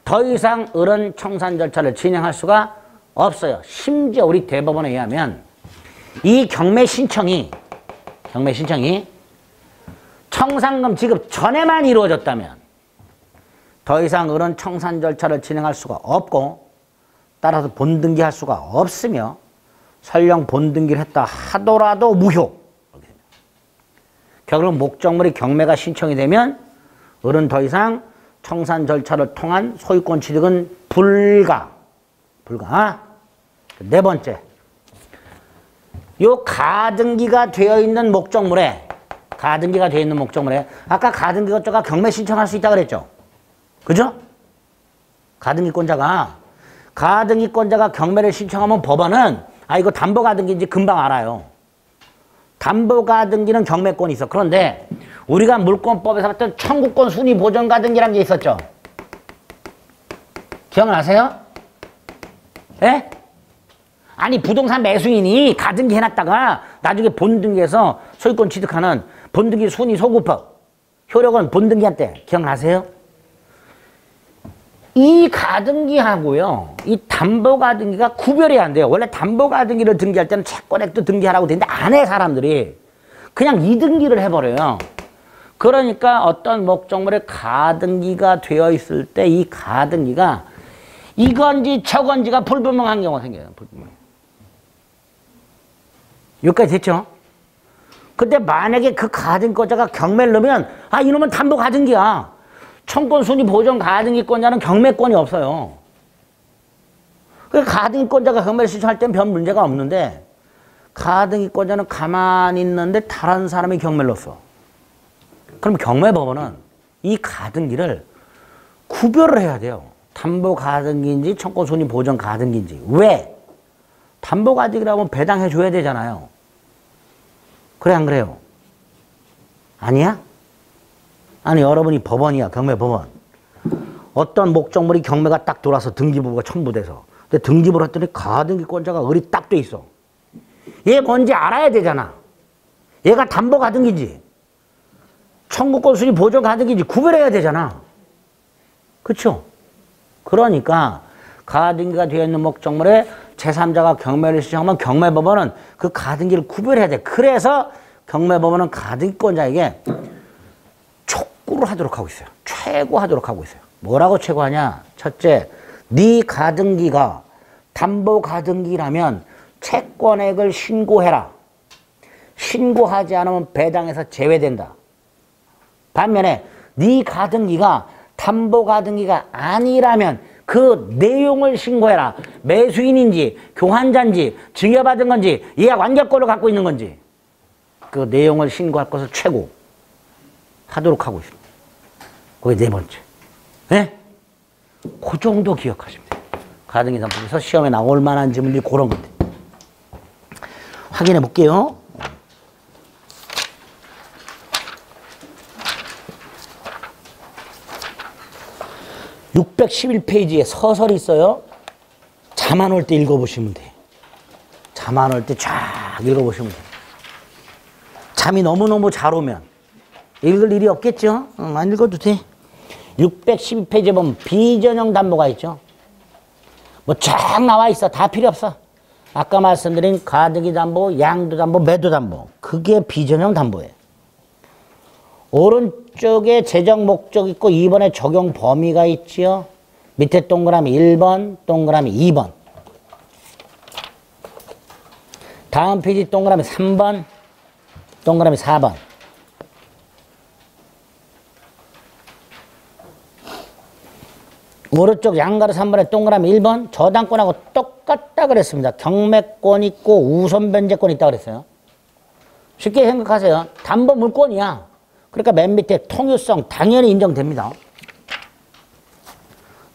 A: 더 이상 어른 청산 절차를 진행할 수가 없어요. 심지어 우리 대법원에 의하면 이 경매 신청이 청산금 지급 전에만 이루어졌다면 더 이상 어른 청산 절차를 진행할 수가 없고 따라서 본등기할 수가 없으며 설령 본등기를 했다 하더라도 무효. 결국 목적물이 경매가 신청이 되면 어른 더 이상 청산 절차를 통한 소유권 취득은 불가. 네 번째, 요 가등기가 되어 있는 목적물에 아까 가등기권자가 경매 신청할 수 있다 그랬죠? 그죠? 가등기권자가 경매를 신청하면 법원은 이거 담보가등기인지 금방 알아요. 담보가등기는 경매권이 있어. 그런데 우리가 물권법에서 봤던 청구권 순위 보전 가등기라는 게 있었죠. 기억나세요? 예? 아니 부동산 매수인이 가등기 해놨다가 나중에 본등기해서 소유권 취득하는 본등기 순위 소급법 효력은 본등기한테 기억나세요? 이 가등기하고요 이 담보가등기가 구별이 안 돼요. 원래 담보가등기를 등기할 때는 채권액도 등기하라고 되는데 안 해 사람들이. 그냥 2등기를 해버려요. 그러니까 어떤 목적물에 가등기가 되어 있을 때 이 가등기가 이건지 저건지가 불분명한 경우가 생겨요. 여기까지 됐죠? 근데 만약에 그 가등기권자가 경매를 넣으면 이놈은 담보가등기야. 청권순위 보전 가등기권자는 경매권이 없어요. 그러니까 가등기권자가 경매를 신청할 때는 별 문제가 없는데 가등기권자는 가만히 있는데 다른 사람이 경매를 넣었어. 그럼 경매법원은 이 가등기를 구별을 해야 돼요. 담보가등기인지 청권순위 보전 가등기인지. 왜? 담보가등기라고 하면 배당해 줘야 되잖아요. 그래 안 그래요? 아니야? 아니 여러분이 법원이야. 경매법원. 어떤 목적물이 경매가 딱 돌아서 등기부가 첨부돼서 근데 등기부를 했더니 가등기권자가 을이 딱 돼 있어. 얘 뭔지 알아야 되잖아. 얘가 담보가등기인지 청구권 순위 보전 가등기인지 구별해야 되잖아. 그렇죠? 그러니까 가등기가 되어 있는 목적물에 제3자가 경매를 신청하면 경매법원은 그 가등기를 구별해야 돼. 그래서 경매법원은 가등기권자에게 촉구를 하도록 하고 있어요. 최고하도록 하고 있어요. 뭐라고 최고하냐? 첫째, 네 가등기가 담보가등기라면 채권액을 신고해라. 신고하지 않으면 배당에서 제외된다. 반면에 네 가등기가 담보가등기가 아니라면 그 내용을 신고해라. 매수인인지 교환자인지 증여받은 건지 예약 완결권을 갖고 있는 건지 그 내용을 신고할 것을 최고 하도록 하고 있습니다. 그게 네 번째. 네? 그 정도 기억하시면 돼요. 가등기 담보에서 시험에 나올 만한 질문들이 그런 것들. 확인해 볼게요. (611페이지에) 서설이 있어요. 잠 안 올 때 읽어보시면 돼. 잠 안 올 때 쫙 읽어보시면 돼. 잠이 너무너무 잘 오면 읽을 일이 없겠죠? 안 읽어도 돼. 612페이지에 보면 비전형 담보가 있죠. 뭐 쫙 나와 있어. 다 필요 없어. 아까 말씀드린 가등기 담보, 양도 담보, 매도 담보. 그게 비전형 담보예요. 오른쪽에 재정 목적 있고 2번에 적용 범위가 있지요. 밑에 동그라미 1번, 동그라미 2번. 다음 페이지 동그라미 3번, 동그라미 4번. 오른쪽 양가로 3번에 동그라미 1번. 저당권하고 똑같다 그랬습니다. 경매권 있고 우선 변제권 있다 그랬어요. 쉽게 생각하세요. 담보 물권이야. 그러니까 맨 밑에 통유성 당연히 인정됩니다.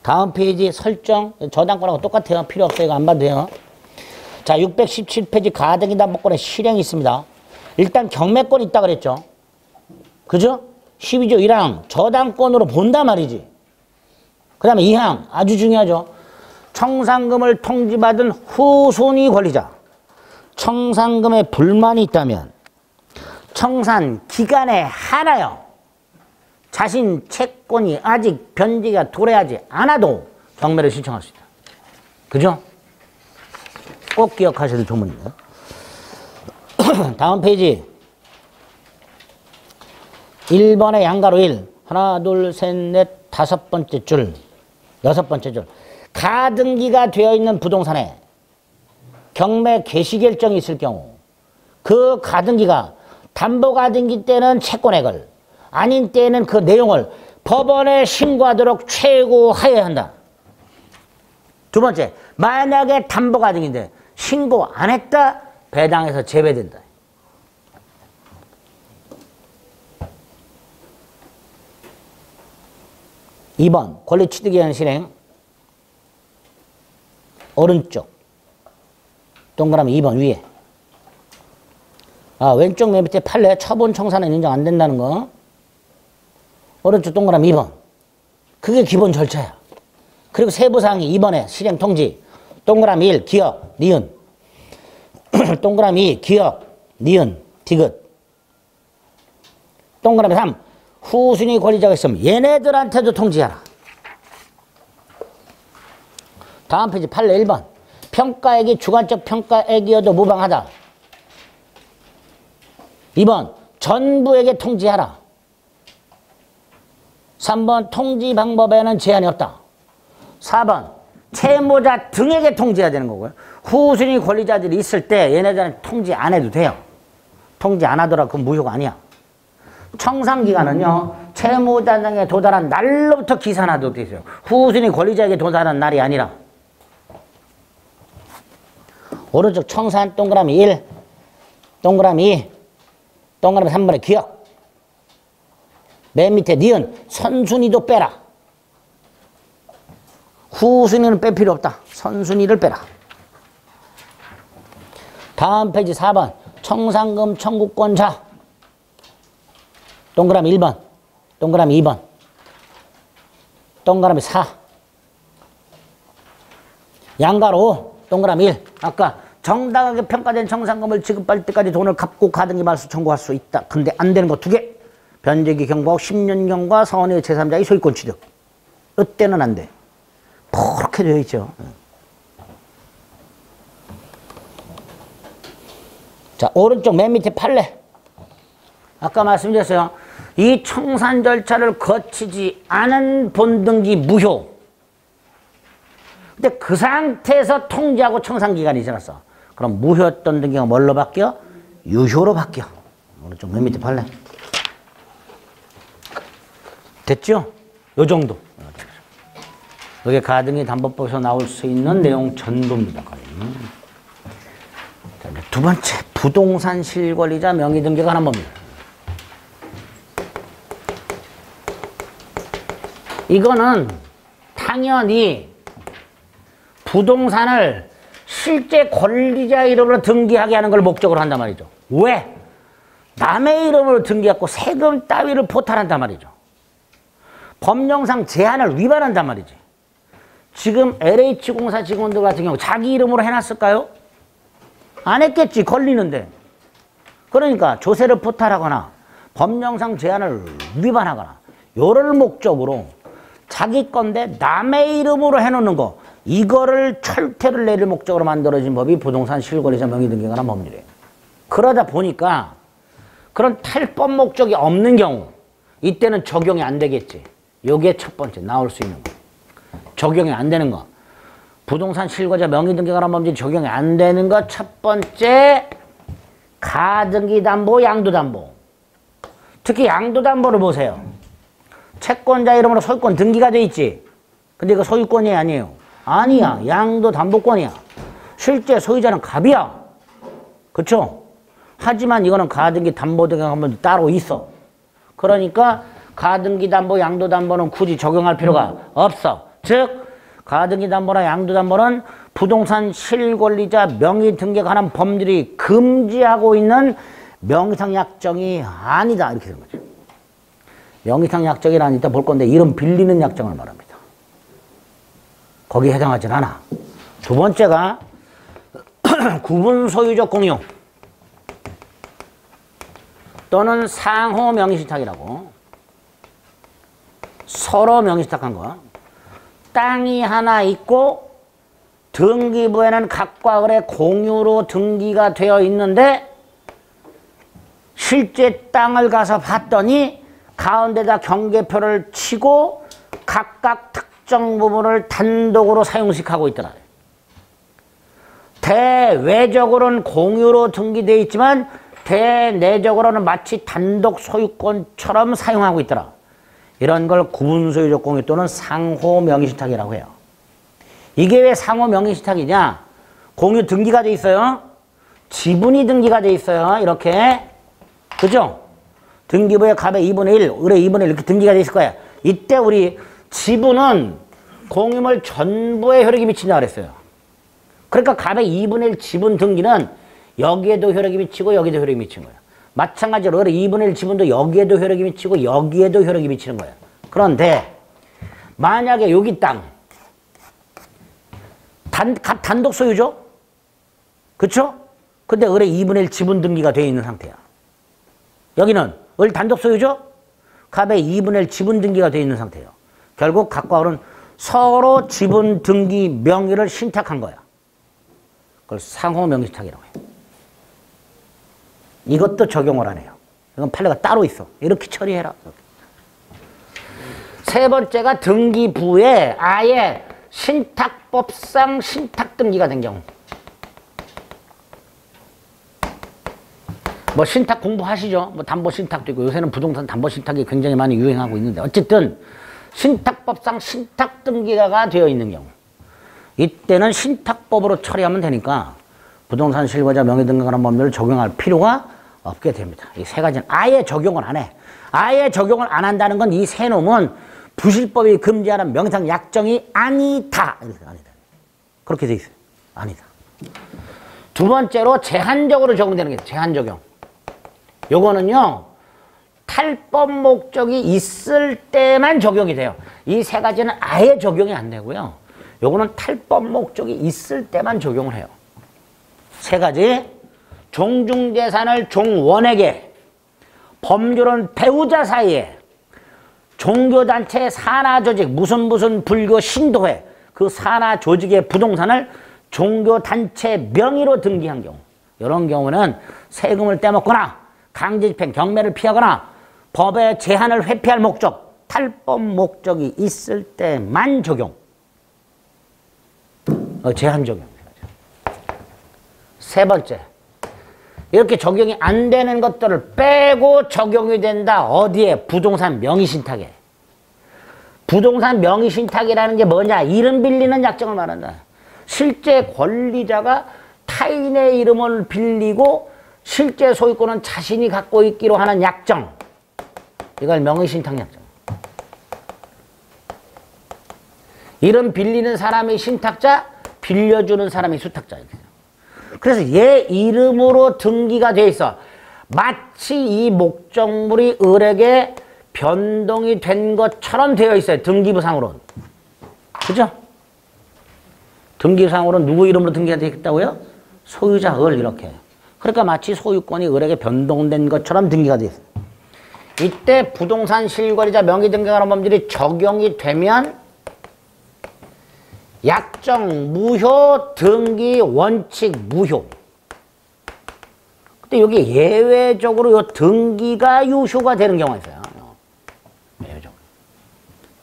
A: 다음 페이지 설정. 저당권하고 똑같아요. 필요 없어요. 이거 안 봐도 돼요. 자, 617페이지 가등기 담보권의 실행이 있습니다. 일단 경매권 있다 그랬죠. 그죠? 12조 1항 저당권으로 본단 말이지. 그 다음에 2항 아주 중요하죠. 청산금을 통지받은 후손이 권리자. 청산금에 불만이 있다면 청산 기간에 한하여 자신 채권이 아직 변제가 도래하지 않아도 경매를 신청할 수 있다. 그죠? 꼭 기억하셔야 될 조문이에요. 다음 페이지. 1번의 양가로 1. 하나, 둘, 셋, 넷, 다섯 번째 줄. 여섯 번째 줄. 가등기가 되어 있는 부동산에 경매 개시 결정이 있을 경우 그 가등기가 담보가등기 때는 채권액을 아닌 때에는 그 내용을 법원에 신고하도록 최고하여야 한다. 두 번째, 만약에 담보가등기인데 신고 안 했다? 배당에서 제외된다. (2번) 권리취득위원 실행. 오른쪽 동그라미 2번 위에. 왼쪽 맨 밑에 판례 처분 청산은 인정 안 된다는 거. 오른쪽 동그라미 2번. 그게 기본 절차야. 그리고 세부사항이 2번에 실행 통지. 동그라미 1 기업 니은. 동그라미 2 기업 니은 디귿. 동그라미 3 후순위 권리자가 있으면 얘네들한테도 통지하라. 다음 페이지 판례 1번. 평가액이 주관적 평가액이어도 무방하다. 2번 전부에게 통지하라. 3번 통지 방법에는 제한이 없다. 4번 채무자 등에게 통지해야 되는 거고요. 후순위 권리자들이 있을 때 얘네들은 통지 안 해도 돼요. 통지 안 하더라도 그건 무효가 아니야. 청산기간은요 채무자 등에 도달한 날로부터 기산하도록 되어 있어요. 후순위 권리자에게 도달한 날이 아니라. 오른쪽 청산 동그라미 1 동그라미 2 동그라미 3번에 기억. 맨 밑에 니은 선순위도 빼라. 후순위는 뺄 필요 없다. 선순위를 빼라. 다음 페이지 4번 청산금 청구권자. 동그라미 1번 동그라미 2번 동그라미 4 양가로 동그라미 1. 아까 정당하게 평가된 청산금을 지급할 때까지 돈을 갚고 가등기 말소 청구할 수 있다. 근데 안 되는 거 2개. 변제기 경과하고 10년 경과 선의 제3자의 소유권 취득. 이때는 안 돼. 그렇게 되어 있죠. 자, 오른쪽 맨 밑에 판례. 아까 말씀드렸어요. 이 청산 절차를 거치지 않은 본등기 무효. 근데 그 상태에서 통지하고 청산기간이 지났어. 그럼 무효였던 등기가 뭘로 바뀌어? 유효로 바뀌어. 오른쪽 맨 밑에 판례. 됐죠? 요 정도. 이게 가등기 담보법에서 나올 수 있는 내용 전부입니다. 자, 두 번째, 부동산 실권리자 명의등기가 관한 법입니다. 이거는 당연히 부동산을 실제 권리자 이름으로 등기하게 하는 걸 목적으로 한단 말이죠. 왜? 남의 이름으로 등기하고 세금 따위를 포탈한단 말이죠. 법령상 제한을 위반한단 말이지. 지금 LH공사 직원들 같은 경우 자기 이름으로 해놨을까요? 안 했겠지. 걸리는데. 그러니까 조세를 포탈하거나 법령상 제한을 위반하거나 요럴 목적으로 자기 건데 남의 이름으로 해놓는 거, 이거를 철퇴를 내릴 목적으로 만들어진 법이 부동산 실권리자 명의등기가 관한 법률이에요. 그러다 보니까 그런 탈법 목적이 없는 경우 이때는 적용이 안 되겠지. 요게 첫 번째 나올 수 있는 거. 적용이 안 되는 거. 부동산 실권자 명의등기가 관한 법률이 적용이 안 되는 거 첫 번째, 가등기 담보, 양도 담보. 특히 양도 담보를 보세요. 채권자 이름으로 소유권 등기가 돼 있지. 근데 이거 소유권이 아니에요. 아니야. 양도 담보권이야. 실제 소유자는 갑이야. 그쵸? 하지만 이거는 가등기 담보 등기가 한번 따로 있어. 그러니까 가등기 담보, 양도 담보는 굳이 적용할 필요가 없어. 즉 가등기 담보나 양도 담보는 부동산 실권리자 명의 등기에 관한 법률이 금지하고 있는 명의상 약정이 아니다. 이렇게 되는 거죠. 명의상 약정이란 이따 볼 건데 이름 빌리는 약정을 말합니다. 거기에 해당하진 않아. 두 번째가 구분 소유적 공유 또는 상호 명의신탁이라고. 서로 명의신탁한 거. 땅이 하나 있고 등기부에는 각과 을의 공유로 등기가 되어 있는데 실제 땅을 가서 봤더니 가운데다 경계표를 치고 각각 특정 부분을 단독으로 사용식하고 있더라. 대외적으로는 공유로 등기되어 있지만 대내적으로는 마치 단독 소유권처럼 사용하고 있더라. 이런 걸 구분소유적 공유 또는 상호 명의신탁이라고 해요. 이게 왜 상호 명의신탁이냐? 공유 등기가 돼 있어요. 지분이 등기가 돼 있어요. 이렇게. 그죠? 등기부에 갑의 2분의 1, 을의 2분의 1 이렇게 등기가 돼 있을 거야. 이때 우리 지분은 공유물 전부에 효력이 미친다 그랬어요. 그러니까 갑의 2분의 1 지분 등기는 여기에도 효력이 미치고 여기에도 효력이 미치는 거예요. 마찬가지로 을의 2분의 1 지분도 여기에도 효력이 미치고 여기에도 효력이 미치는 거예요. 그런데 만약에 여기 땅 갑 단독 소유죠? 그쵸? 근데 을의 2분의 1 지분 등기가 되어 있는 상태야. 여기는 을 단독 소유죠? 갑의 2분의 1 지분 등기가 되어 있는 상태예요. 결국 갑과 을은 서로 지분 등기 명의를 신탁한 거야. 그걸 상호 명의신탁이라고 해요. 이것도 적용을 안 해요. 이건 판례가 따로 있어. 이렇게 처리해라. 세 번째가 등기부에 아예 신탁법상 신탁 등기가 된 경우. 뭐 신탁 공부하시죠? 뭐 담보 신탁도 있고 요새는 부동산 담보 신탁이 굉장히 많이 유행하고 있는데 어쨌든 신탁법상 신탁 등기가 되어 있는 경우 이때는 신탁법으로 처리하면 되니까 부동산 실거주자 명의등록하는 법률을 적용할 필요가 없게 됩니다. 이 세 가지는 아예 적용을 안 해. 아예 적용을 안 한다는 건 이 세 놈은 부실법이 금지하는 명의상 약정이 아니다. 아니다. 그렇게 돼 있어요. 아니다. 두 번째로 제한적으로 적용되는 게 제한 적용. 요거는요. 탈법 목적이 있을 때만 적용이 돼요. 이 세 가지는 아예 적용이 안 되고요. 요거는 탈법 목적이 있을 때만 적용을 해요. 세 가지. 종중재산을 종원에게, 법률은 배우자 사이에, 종교단체 산하조직, 무슨 불교 신도회, 그 산하조직의 부동산을 종교단체 명의로 등기한 경우 이런 경우는 세금을 떼먹거나 강제집행, 경매를 피하거나 법의 제한을 회피할 목적, 탈법 목적이 있을 때만 적용. 제한 적용. 세 번째. 이렇게 적용이 안 되는 것들을 빼고 적용이 된다. 어디에? 부동산 명의신탁에. 부동산 명의신탁이라는 게 뭐냐? 이름 빌리는 약정을 말한다. 실제 권리자가 타인의 이름을 빌리고 실제 소유권은 자신이 갖고 있기로 하는 약정. 이걸 명의신탁 약정. 이름 빌리는 사람이 신탁자, 빌려주는 사람이 수탁자. 그래서 얘 이름으로 등기가 돼 있어. 마치 이 목적물이 을에게 변동이 된 것처럼 되어 있어요. 등기부상으로는. 그죠? 등기부상으로는 누구 이름으로 등기가 되어 있다고요? 소유자 을 이렇게. 그러니까 마치 소유권이 을에게 변동된 것처럼 등기가 되어 있어요. 이때 부동산 실거래자 명의 등기하는 법률이 적용이 되면 약정 무효, 등기 원칙 무효. 근데 여기 예외적으로 요 등기가 유효가 되는 경우가 있어요. 예외적으로.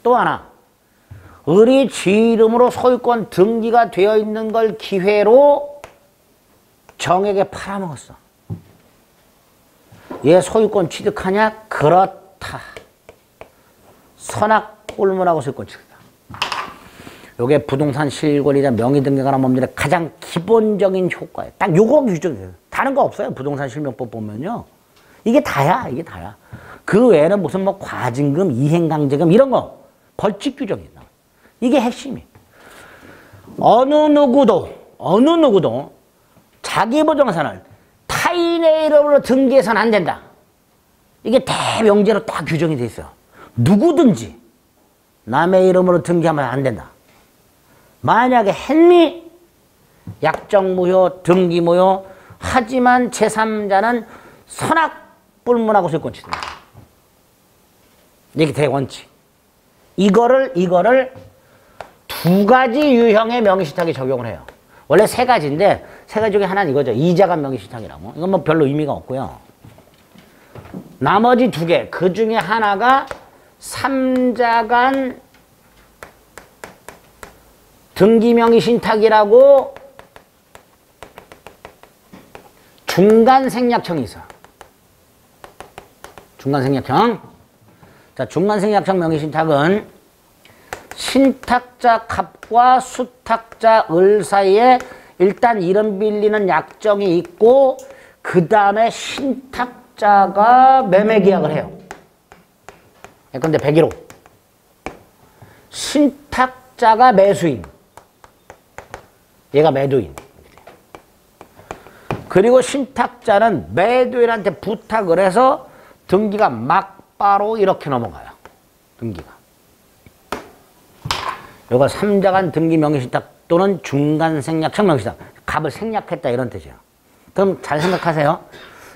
A: 또 하나. 을이 지 이름으로 소유권 등기가 되어 있는 걸 기회로 정에게 팔아먹었어. 얘 소유권 취득하냐? 그렇다. 선악골문하고 소유권 취득. 요게 부동산 실거래자 명의등기에 관한 법률의 가장 기본적인 효과예요. 딱 요거 규정이에요. 다른 거 없어요. 부동산 실명법 보면요. 이게 다야. 이게 다야. 그 외에는 무슨 뭐 과징금, 이행강제금 이런 거 벌칙 규정이 나와요. 이게 핵심이에요. 어느 누구도 자기 부동산을 타인의 이름으로 등기해서는 안 된다. 이게 대명제로 딱 규정이 돼 있어요. 누구든지 남의 이름으로 등기하면 안 된다. 만약에 했니? 약정 무효, 등기 무효. 하지만 제3자는 선악불문하고 소유권 취득. 이게 대원칙. 이거를 두 가지 유형의 명의신탁에 적용을 해요. 원래 세 가지인데 세 가지 중에 하나는 이거죠. 이자간 명의신탁이라고. 이건 뭐 별로 의미가 없고요. 나머지 두 개, 그 중에 하나가 삼자간 등기명의신탁이라고 중간생략청이 있어. 중간생략청. 자, 중간생략청 명의신탁은 신탁자 갑과 수탁자 을 사이에 일단 이름 빌리는 약정이 있고 그 다음에 신탁자가 매매계약을 해요. 예컨대 101호. 신탁자가 매수인. 얘가 매도인. 그리고 신탁자는 매도인한테 부탁을 해서 등기가 막바로 이렇게 넘어가요. 등기가. 요거 삼자간 등기 명의신탁 또는 중간생략청 명의신탁. 갑을 생략했다 이런 뜻이에요. 그럼 잘 생각하세요.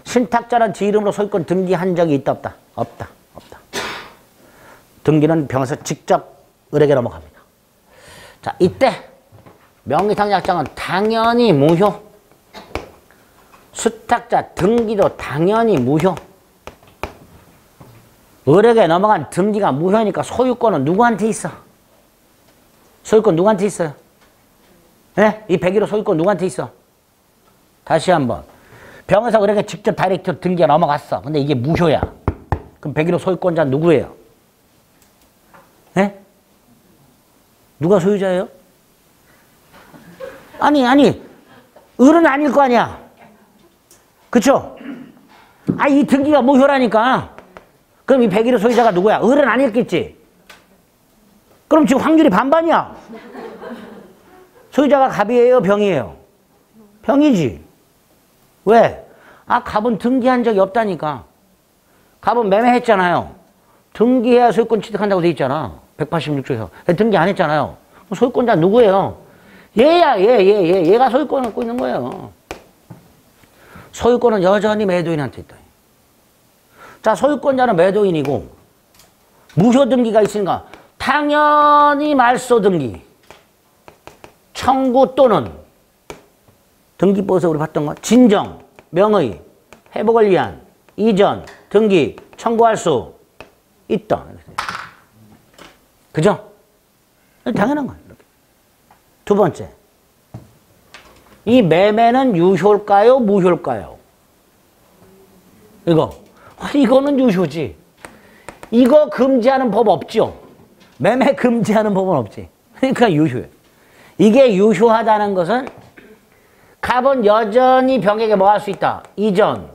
A: 신탁자는 지 이름으로 소유권 등기한 적이 있다 없다? 없다. 없다. 등기는 병에서 직접 을에게 넘어갑니다. 자, 이때 명의상 약정은 당연히 무효. 수탁자 등기도 당연히 무효. 을에게 넘어간 등기가 무효니까 소유권은 누구한테 있어? 소유권 누구한테 있어요? 네? 이 101호 소유권 누구한테 있어? 다시 한번. 병에서 을에게 직접 다이렉트로 등기가 넘어갔어. 근데 이게 무효야. 그럼 101호 소유권자 누구예요? 네? 누가 소유자예요? 아니 을은 아닐 거 아니야. 그쵸? 아, 이 등기가 무효라니까. 그럼 이 101호 소유자가 누구야? 을은 아니었겠지. 그럼 지금 확률이 반반이야. 소유자가 갑이에요, 병이에요? 병이지. 왜? 아, 갑은 등기한 적이 없다니까. 갑은 매매했잖아요. 등기해야 소유권 취득한다고 돼 있잖아. 186조에서. 등기 안 했잖아요. 소유권자 누구예요? 얘야, 얘가 소유권을 갖고 있는 거예요. 소유권은 여전히 매도인한테 있다. 자, 소유권자는 매도인이고 무효 등기가 있으니까 당연히 말소 등기, 청구 또는 등기법에서 우리 봤던 거 진정, 명의, 회복을 위한 이전, 등기, 청구할 수 있다. 그죠? 당연한 거예요. 두 번째, 이 매매는 유효일까요? 무효일까요? 이거는 유효지. 이거 금지하는 법 없죠? 매매 금지하는 법은 없지. 그러니까 유효해. 이게 유효하다는 것은 갑은 여전히 병에게 뭐 할 수 있다? 이전,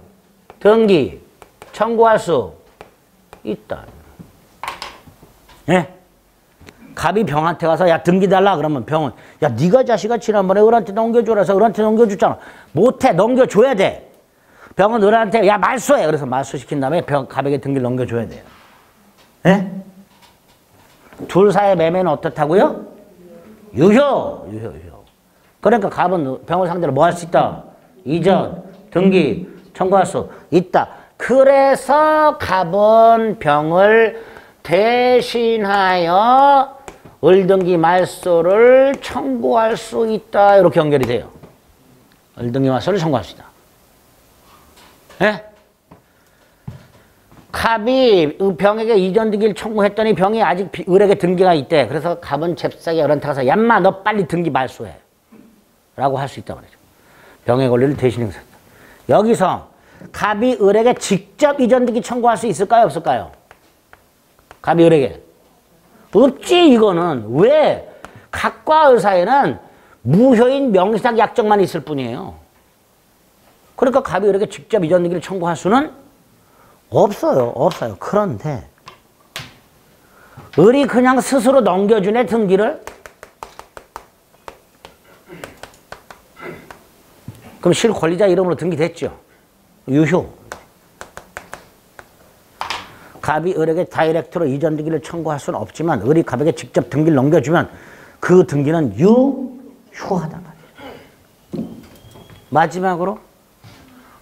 A: 등기, 청구할 수 있다. 예? 갑이 병한테 가서 야 등기 달라 그러면 병은 야 네가 자식아 지난번에 을한테 넘겨줘라 해서 을한테 넘겨줬잖아. 못해. 넘겨줘야 돼. 병은 을한테 야 말소해. 그래서 말소시킨 다음에 갑에게 등기를 넘겨줘야 돼요. 예? 둘 사이의 매매는 어떻다고요? 유효. 그러니까 갑은 병을 상대로 뭐 할 수 있다? 이전, 등기, 청구할 수 있다. 그래서 갑은 병을 대신하여 을등기 말소를 청구할 수 있다. 이렇게 연결이 돼요. 을등기 말소를 청구할 수 있다. 예? 갑이 병에게 이전 등기를 청구했더니 병이 아직 을에게 등기가 있대. 그래서 갑은 잽싸게 을한테 가서 얌마 너 빨리 등기 말소해. 라고 할 수 있다고 그러죠. 병의 권리를 대신 행사했다. 여기서 갑이 을에게 직접 이전 등기 청구할 수 있을까요? 없을까요? 갑이 을에게. 없지 이거는. 왜? 갑과 을 사이에는 무효인 명의상 약정만 있을 뿐이에요. 그러니까 갑이 을에게 직접 이전 등기를 청구할 수는 없어요. 그런데 을이 그냥 스스로 넘겨주네 등기를. 그럼 실권리자 이름으로 등기됐죠. 유효. 갑이 을에게 다이렉트로 이전 등기를 청구할 수는 없지만 을이 갑에게 직접 등기를 넘겨주면 그 등기는 유효하단 말이에요. 마지막으로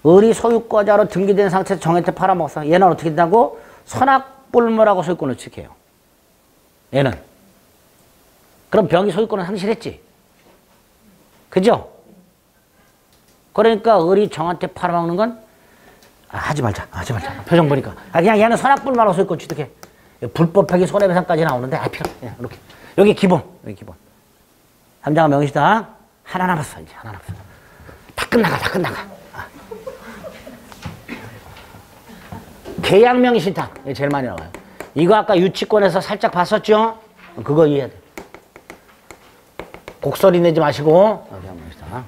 A: 을이 소유권자로 등기된 상태에서 정한테 팔아먹어서 얘는 어떻게 된다고? 선악불물하고 소유권을 취득해요. 얘는. 그럼 병이 소유권을 상실했지. 그죠? 그러니까 을이 정한테 팔아먹는 건 하지 말자. 표정 보니까. 그냥 얘는 선악불만 소유권 취득해. 불법행위 손해배상까지 나오는데 필요. 이렇게. 여기 기본. 삼자가 명의시다. 하나 남았어. 이제 하나 남았어. 다 끝나가. 계약명의신탁. 이게 제일 많이 나와요. 이거 아까 유치권에서 살짝 봤었죠? 그거 이해해야 돼. 곡소리 내지 마시고. 계약명의신탁.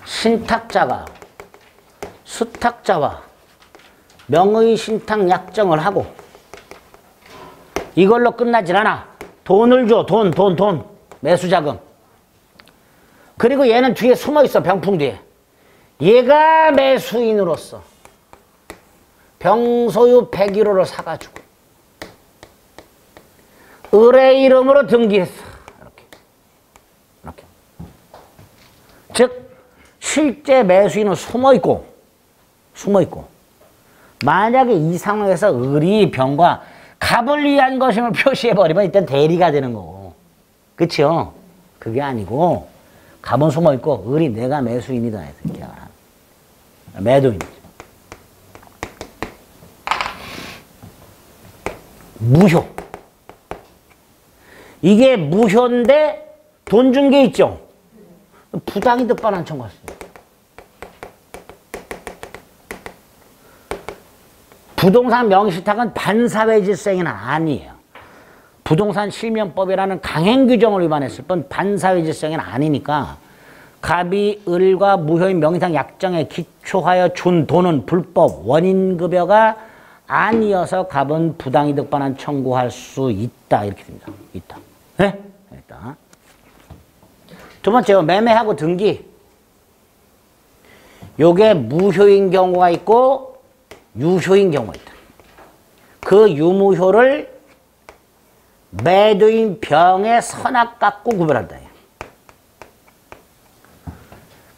A: 신탁자가 수탁자와 명의신탁 약정을 하고 이걸로 끝나질 않아. 돈을 줘. 돈. 매수자금. 그리고 얘는 뒤에 숨어있어. 병풍 뒤에. 얘가 매수인으로서 병소유 101호를 사가지고 을의 이름으로 등기했어. 이렇게. 즉 실제 매수인은 숨어있고 만약에 이 상황에서 을이 병과 갑을 위한 것임을 표시해버리면 일단 대리가 되는 거고. 그쵸? 그게 아니고 갑은 숨어있고 을이 내가 매수인이다 해서 계약을 하는 매도인이죠. 무효. 이게 무효인데 돈 준 게 있죠? 부당이득 반환 청구했어요. 부동산 명의신탁은 반사회질서행위는 아니에요. 부동산 실명법이라는 강행 규정을 위반했을 뿐 반사회질서행위는 아니니까 갑이 을과 무효인 명의상 약정에 기초하여 준 돈은 불법 원인급여가 아니어서 갑은 부당이득 반환 청구할 수 있다. 이렇게 됩니다. 있다. 네? 있다. 두 번째요. 매매하고 등기. 요게 무효인 경우가 있고 유효인 경우가 있다. 그 유무효를 매도인 병의 선악 갖고 구별한다.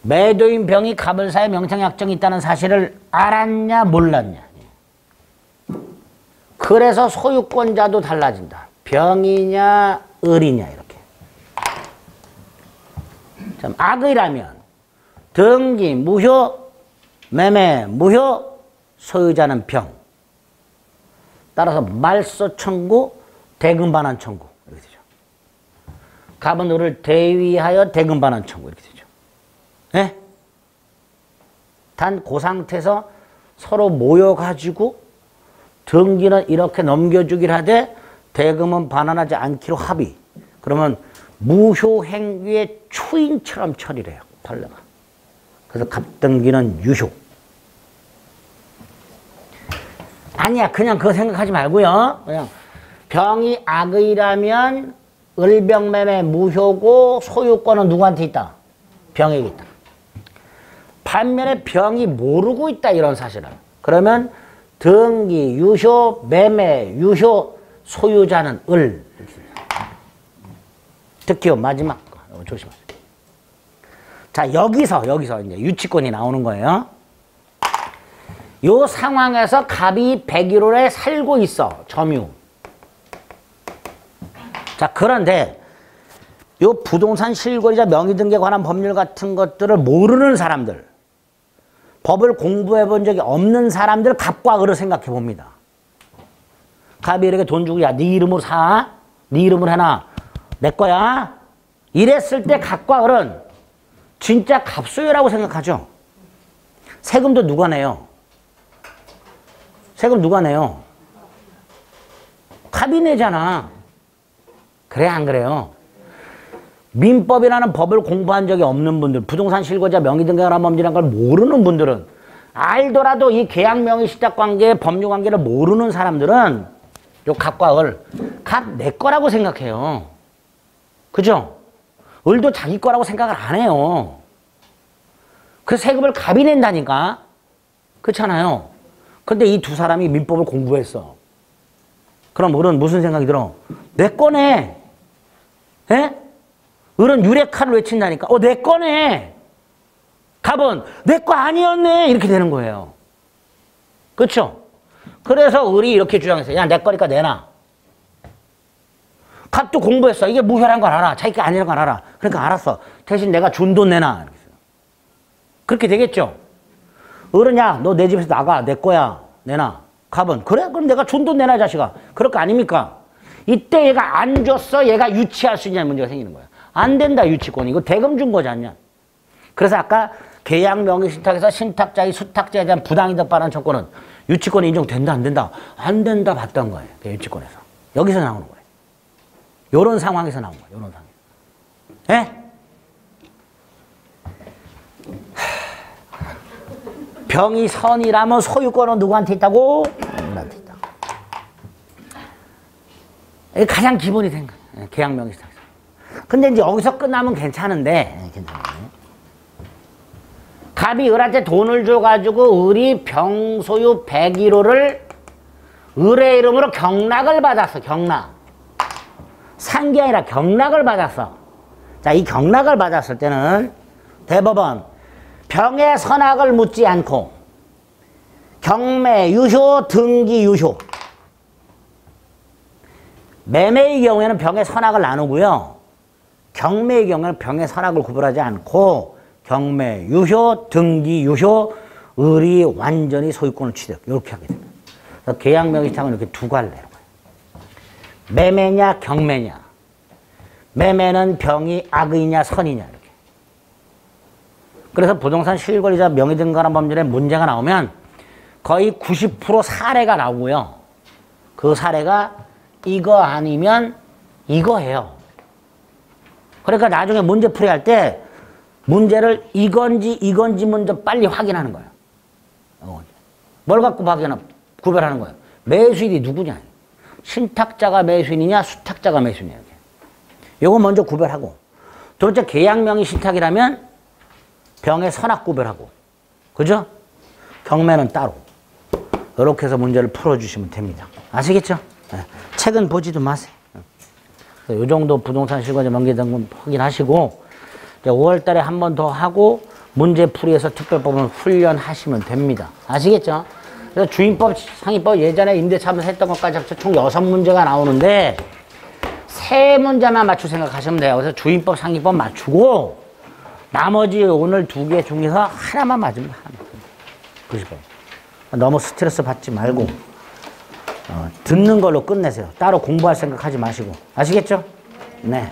A: 매도인 병이 갑을 사에 명창약정이 있다는 사실을 알았냐 몰랐냐. 그래서 소유권자도 달라진다. 병이냐 을이냐 이렇게. 참 악의라면 등기 무효, 매매 무효, 소유자는 병. 따라서 말소 청구, 대금 반환 청구 이렇게 되죠. 갑은 을을 대위하여 대금 반환 청구 이렇게 되죠. 네? 단 그 상태에서 서로 모여가지고 등기는 이렇게 넘겨주기를 하되 대금은 반환하지 않기로 합의. 그러면 무효 행위의 추인처럼 처리를 해요. 판례가. 그래서 갑등기는 유효. 아니야. 그냥 그거 생각하지 말고요. 그냥 병이 악의라면 을병매매 무효고 소유권은 누구한테 있다? 병에게 있다. 반면에 병이 모르고 있다 이런 사실은. 그러면 등기 유효, 매매 유효, 소유자는 을. 특히요 마지막 거 조심하세요. 자 여기서 이제 유치권이 나오는 거예요. 요 상황에서 갑이 101호에 살고 있어. 점유. 자 그런데 요 부동산 실거래자 명의등기에 관한 법률 같은 것들을 모르는 사람들, 법을 공부해 본 적이 없는 사람들 갑과 을을 생각해 봅니다. 갑이 이렇게 돈 주고 야 네 이름으로 사? 네 이름으로 해놔. 내 거야? 이랬을 때 갑과 을은 진짜 갑소유라고 생각하죠. 세금도 누가 내요? 세금 누가 내요? 갑이 내잖아. 그래 안 그래요? 민법이라는 법을 공부한 적이 없는 분들, 부동산 실거래자 명의등기에 관한 법률이라는 걸 모르는 분들은, 알더라도 이 계약 명의시작 관계, 법률 관계를 모르는 사람들은 요 갑과 을, 갑 내 거라고 생각해요. 그죠? 을도 자기 거라고 생각을 안 해요. 그 세금을 갑이 낸다니까. 그렇잖아요. 근데 이 두 사람이 민법을 공부했어. 그럼 을은 무슨 생각이 들어? 내 거네. 예? 을은 유레카를 외친다니까. 내 거네. 갑은 내 거 아니었네. 이렇게 되는 거예요. 그렇죠? 그래서 을이 이렇게 주장했어요. 야, 내 거니까 내놔. 갑도 공부했어. 이게 무효란 걸 알아. 자기가 아니란 걸 알아. 그러니까 알았어. 대신 내가 준 돈 내놔. 그렇게 되겠죠? 어른야, 너 내 집에서 나가. 내 거야. 내놔. 갑은. 그래? 그럼 내가 준 돈 내놔, 자식아. 그럴 거 아닙니까? 이때 얘가 안 줬어. 얘가 유치할 수 있냐는 문제가 생기는 거야. 안 된다, 유치권. 이거 대금 준 거지 않냐? 그래서 아까 계약 명의 신탁에서 신탁자의 수탁자에 대한 부당이득 발언 조건은 유치권이 인정된다, 안 된다? 안 된다, 봤던 거예요. 유치권에서. 여기서 나오는 거예요. 요런 상황에서 나온 거예요. 요런 상황. 예? 병이 선이라면 소유권은 누구한테 있다고? 누구한테 있다고. 이게 가장 기본이 된 거예요. 계약 명의 신탁에서. 근데 이제 여기서 끝나면 괜찮은데, 갑이 을한테 돈을 줘가지고 을이 병소유 101호를 을의 이름으로 경락을 받았어. 경락. 산 게 아니라 경락을 받았어. 자, 이 경락을 받았을 때는 대법원 병의 선악을 묻지 않고 경매, 유효, 등기, 유효. 매매의 경우에는 병의 선악을 나누고요. 경매의 경우에는 병의 선악을 구별하지 않고 경매, 유효, 등기, 유효, 을이 완전히 소유권을 취득. 이렇게 하게 됩니다. 그래서 계약 명의 신탁은 이렇게 두 갈래로 가요. 매매냐, 경매냐. 매매는 병이 악의냐, 선이냐, 이렇게. 그래서 부동산 실권리자 명의 등가란 법률에 문제가 나오면 거의 90% 사례가 나오고요. 그 사례가 이거 아니면 이거예요. 그러니까 나중에 문제 풀이할 때 문제를 이건지 먼저 빨리 확인하는 거예요. 뭘 갖고 구별하는 거예요? 매수인이 누구냐? 신탁자가 매수인이냐, 수탁자가 매수인이냐. 이거 먼저 구별하고. 두 번째, 계약명의 신탁이라면 병의 선악 구별하고. 그죠? 경매는 따로. 이렇게 해서 문제를 풀어주시면 됩니다. 아시겠죠? 네. 책은 보지도 마세요. 이 정도 부동산 실거래 명의 등본 확인하시고 5월 달에 한 번 더 하고 문제 풀이해서 특별법은 훈련하시면 됩니다. 아시겠죠? 그래서 주임법, 상위법 예전에 임대차하면서 했던 것까지 합쳐 총 6문제가 나오는데 3문제만 맞출 생각하시면 돼요. 그래서 주임법, 상위법 맞추고 나머지 오늘 2개 중에서 하나만 맞으면 하나만. 90번. 너무 스트레스 받지 말고 듣는 걸로 끝내세요. 따로 공부할 생각 하지 마시고. 아시겠죠? 네.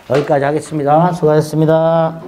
A: 여기까지 하겠습니다. 수고하셨습니다.